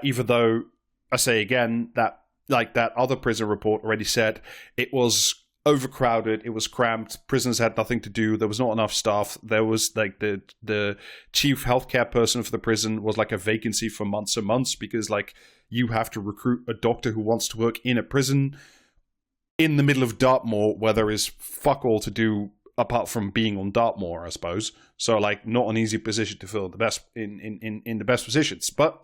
Even though I say again that like that other prison report already said it was overcrowded, it was cramped, prisoners had nothing to do, there was not enough staff, there was like the chief healthcare person for the prison was like a vacancy for months and months because like you have to recruit a doctor who wants to work in a prison in the middle of Dartmoor where there is fuck all to do apart from being on Dartmoor, I suppose. So like not an easy position to fill the best in the best positions. But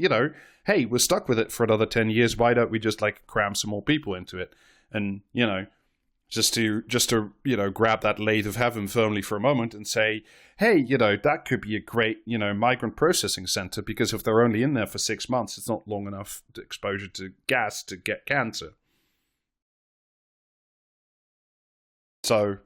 hey, we're stuck with it for another 10 years. Why don't we just like cram some more people into it? And just to grab that lathe of heaven firmly for a moment and say, hey, that could be a great, migrant processing center, because if they're only in there for 6 months, it's not long enough to exposure to gas to get cancer. So,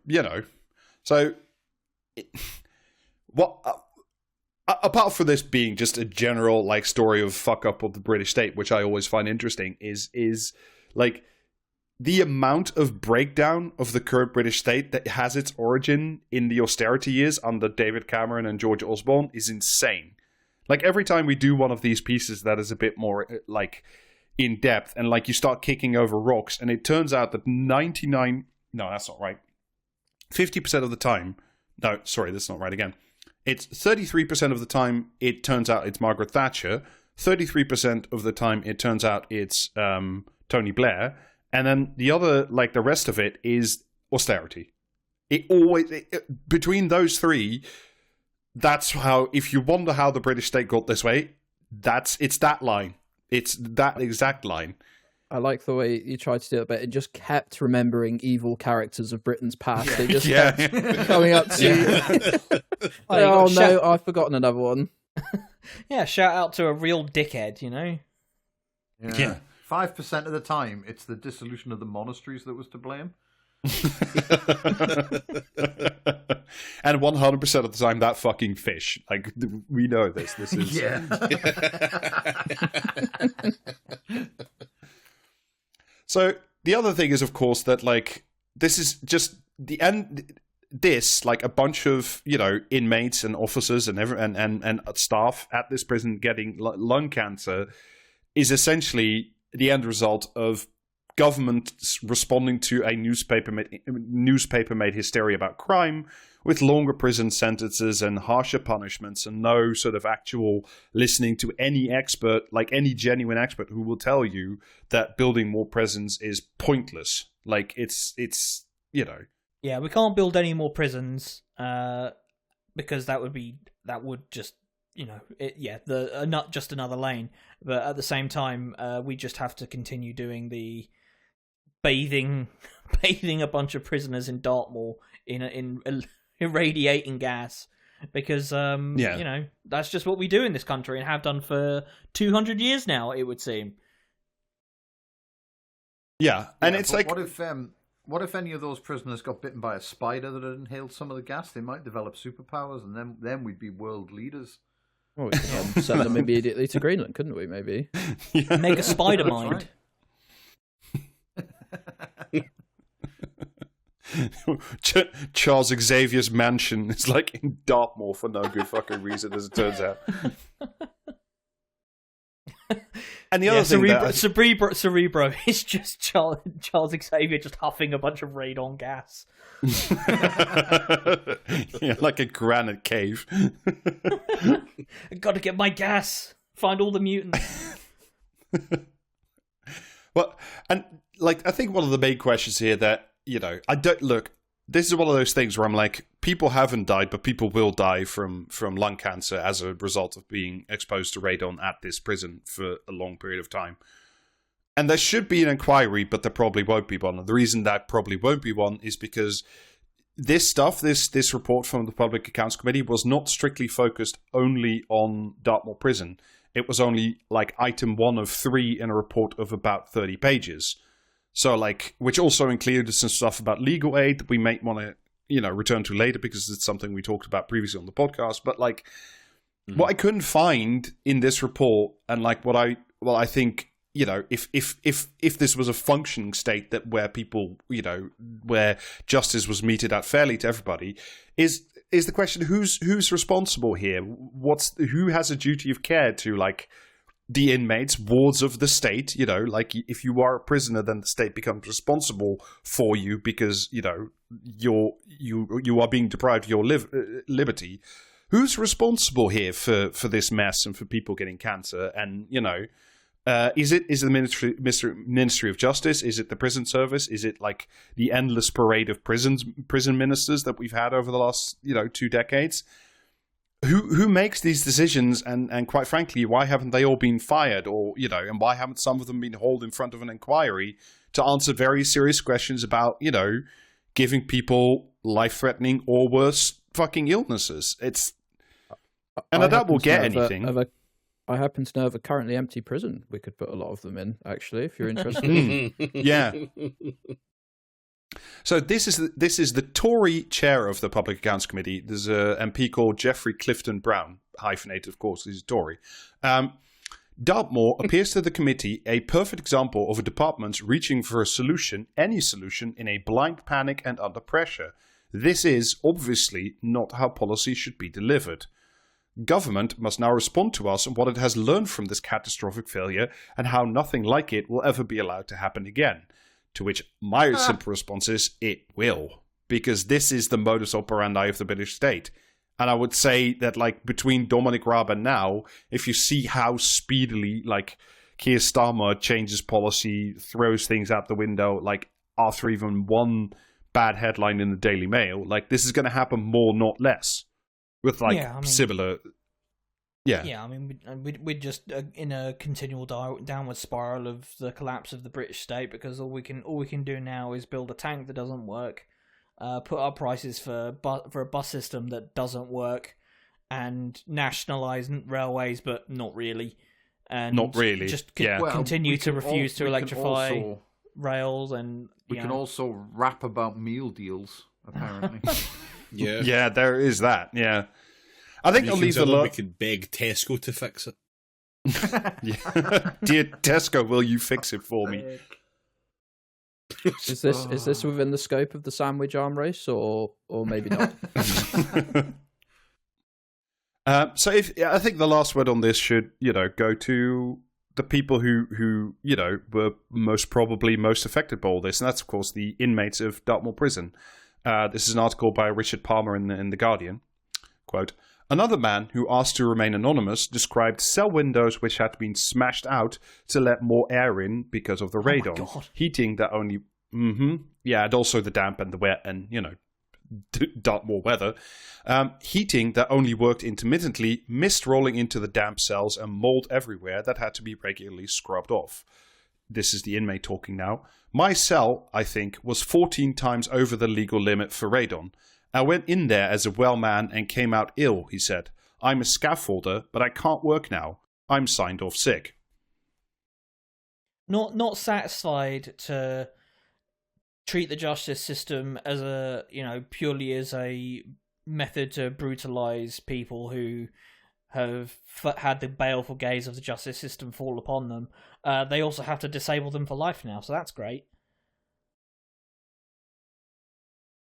apart from this being just a general like story of fuck up of the British state, which I always find interesting, is like the amount of breakdown of the current British state that has its origin in the austerity years under David Cameron and George Osborne is insane. Like every time we do one of these pieces that is a bit more like in depth and like you start kicking over rocks, and it turns out that 50% of the time, no, sorry, that's not right again. It's 33% of the time it turns out it's Margaret Thatcher, 33% of the time it turns out it's Tony Blair, and then the rest of it is austerity. Between those three, that's how, if you wonder how the British state got this way, it's that line. It's that exact line. I like the way you tried to do it, but it just kept remembering evil characters of Britain's past. They just kept coming up to oh no, I've forgotten another one. Yeah, shout out to a real dickhead, Yeah. 5% of the time, it's the dissolution of the monasteries that was to blame. And 100% of the time, that fucking fish. Like, we know this. This is... Yeah. So the other thing is, of course, that like this is just the end. This like a bunch of inmates and officers and staff at this prison getting lung cancer is essentially the end result of government responding to a newspaper-made hysteria about crime, with longer prison sentences and harsher punishments, and no sort of actual listening to any expert, like any genuine expert, who will tell you that building more prisons is pointless. Like it's Yeah, we can't build any more prisons because that would just not just another lane. But at the same time, we just have to continue doing the bathing a bunch of prisoners in Dartmoor in irradiating gas, because that's just what we do in this country and have done for 200 years now, it would seem. Yeah, and it's like, what if any of those prisoners got bitten by a spider that had inhaled some of the gas? They might develop superpowers, and then we'd be world leaders. Well, we could send them immediately to Greenland, couldn't we? Maybe make a spider mind. Charles Xavier's mansion is like in Dartmoor for no good fucking reason, as it turns out. And the other thing Cerebro is just Charles Xavier just huffing a bunch of radon gas. Yeah, like a granite cave. I gotta get my gas. Find all the mutants. Well, and like, I think one of the main questions here that, I don't look. This is one of those things where I'm like, people haven't died, but people will die from lung cancer as a result of being exposed to radon at this prison for a long period of time. And there should be an inquiry, but there probably won't be one. And the reason that probably won't be one is because this stuff, this report from the Public Accounts Committee was not strictly focused only on Dartmoor Prison. It was only like item 1 of 3 in a report of about 30 pages. So like, which also included some stuff about legal aid that we may want to, return to later because it's something we talked about previously on the podcast. But like, what I couldn't find in this report, and like I think, if this was a functioning state that where people, where justice was meted out fairly to everybody, is the question who's responsible here? Who has a duty of care to like the inmates, wards of the state? Like if you are a prisoner, then the state becomes responsible for you because you are being deprived of your liberty. Who's responsible here for this mess and for people getting cancer? And is it the Ministry of Justice? Is it the prison service? Is it like the endless parade of prison ministers that we've had over the last 2 decades? Who makes these decisions? And quite frankly, why haven't they all been fired? Or and why haven't some of them been hauled in front of an inquiry to answer very serious questions about giving people life-threatening or worse fucking illnesses? I doubt we'll get anything. I happen to know of a currently empty prison. We could put a lot of them in, actually, if you're interested. Yeah. So this is the Tory chair of the Public Accounts Committee. There's a MP called Geoffrey Clifton Brown, hyphenated, of course. He's a Tory. Dartmoor appears to the committee a perfect example of a department reaching for a solution, any solution, in a blind panic and under pressure. This is obviously not how policy should be delivered. Government must now respond to us on what it has learned from this catastrophic failure and how nothing like it will ever be allowed to happen again. To which my simple response is, it will. Because this is the modus operandi of the British state. And I would say that, like, between Dominic Raab and now, if you see how speedily, like, Keir Starmer changes policy, throws things out the window, like, after even one bad headline in the Daily Mail, like, this is going to happen more, not less. With, like, similar... Yeah, I mean, we're just in a continual downward spiral of the collapse of the British state because all we can do now is build a tank that doesn't work, put up prices for a bus system that doesn't work, and nationalise railways, but not really, and just continue to refuse to electrify rails, and we can also rap about meal deals apparently. yeah, there is that. Yeah. I think I'll leave we could beg Tesco to fix it. Dear Tesco, will you fix it for me? Is this within the scope of the sandwich arm race, or maybe not? So I think the last word on this should go to the people who were most affected by all this, and that's of course the inmates of Dartmoor Prison. This is an article by Richard Palmer in the Guardian. Quote. Another man who asked to remain anonymous described cell windows which had been smashed out to let more air in because of the radon. Heating that only... and also the damp and the wet and, Dartmoor weather. Heating that only worked intermittently, mist rolling into the damp cells and mold everywhere that had to be regularly scrubbed off. This is the inmate talking now. My cell, I think, was 14 times over the legal limit for radon. I went in there as a well man and came out ill, he said. I'm a scaffolder, but I can't work now. I'm signed off sick. Not satisfied to treat the justice system as purely as a method to brutalize people who have had the baleful gaze of the justice system fall upon them. They also have to disable them for life now, so that's great.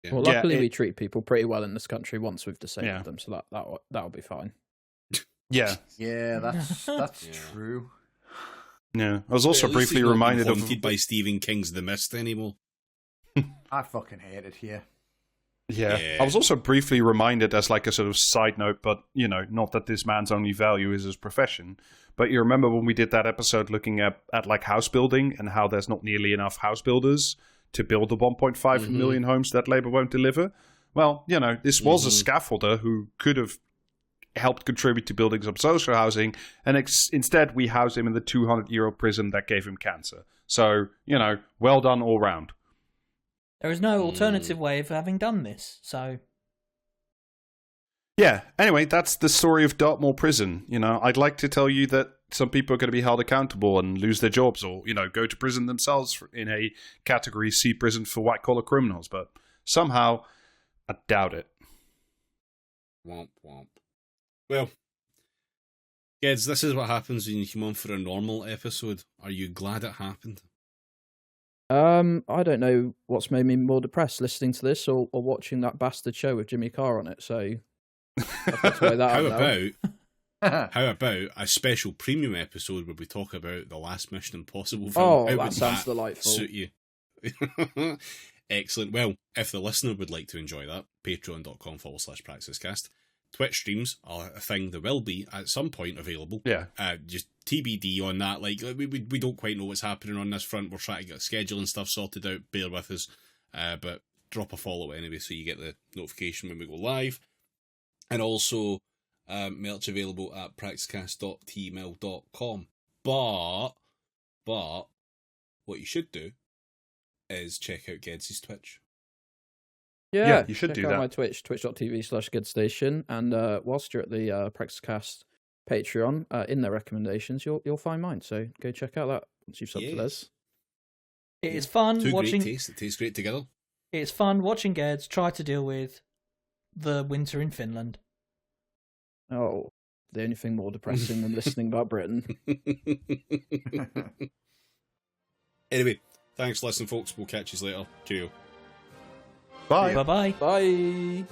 Well, luckily we treat people pretty well in this country once we've disabled them, so that'll be fine. Yeah, that's true. Yeah, I was also briefly reminded of by Stephen King's The Mist anymore. I fucking hate it here. Yeah. I was also briefly reminded as like a sort of side note, but, not that this man's only value is his profession. But you remember when we did that episode looking at like house building and how there's not nearly enough house builders to build the 1.5 million homes that Labour won't deliver? Well, this was a scaffolder who could have helped contribute to building some social housing, and instead we housed him in the 200-year-old prison that gave him cancer. So, well done all round. There is no alternative way of having done this, so... Yeah, anyway, that's the story of Dartmoor Prison. I'd like to tell you that some people are going to be held accountable and lose their jobs or, go to prison themselves in a Category C prison for white-collar criminals, but somehow I doubt it. Womp womp. Well, Gedds, this is what happens when you come on for a normal episode. Are you glad it happened? I don't know what's made me more depressed, listening to this or watching that bastard show with Jimmy Carr on it, so... How about a special premium episode where we talk about the last Mission Impossible film? Oh, that sounds delightful. Suit you? Excellent. Well, if the listener would like to enjoy that, patreon.com/praxiscast. Twitch streams are a thing that will be at some point available. Yeah. Just TBD on that. Like we don't quite know what's happening on this front. We're trying to get scheduling stuff sorted out. Bear with us. But drop a follow anyway so you get the notification when we go live. And also merch available at praxiscast.tmail.com. But what you should do is check out Gedds' Twitch. Yeah, you should check do out that. My Twitch, twitch.tv/GedStation. And whilst you're at the Praxiscast Patreon, in their recommendations, you'll find mine. So go check out that once you've subbed to this. It is fun watching. Great tastes. It tastes great together. It's fun watching Gedds try to deal with the winter in Finland. Oh, the only thing more depressing than listening about Britain. Anyway, thanks for listening, folks. We'll catch you later. Cheerio. Bye. Bye-bye. Bye.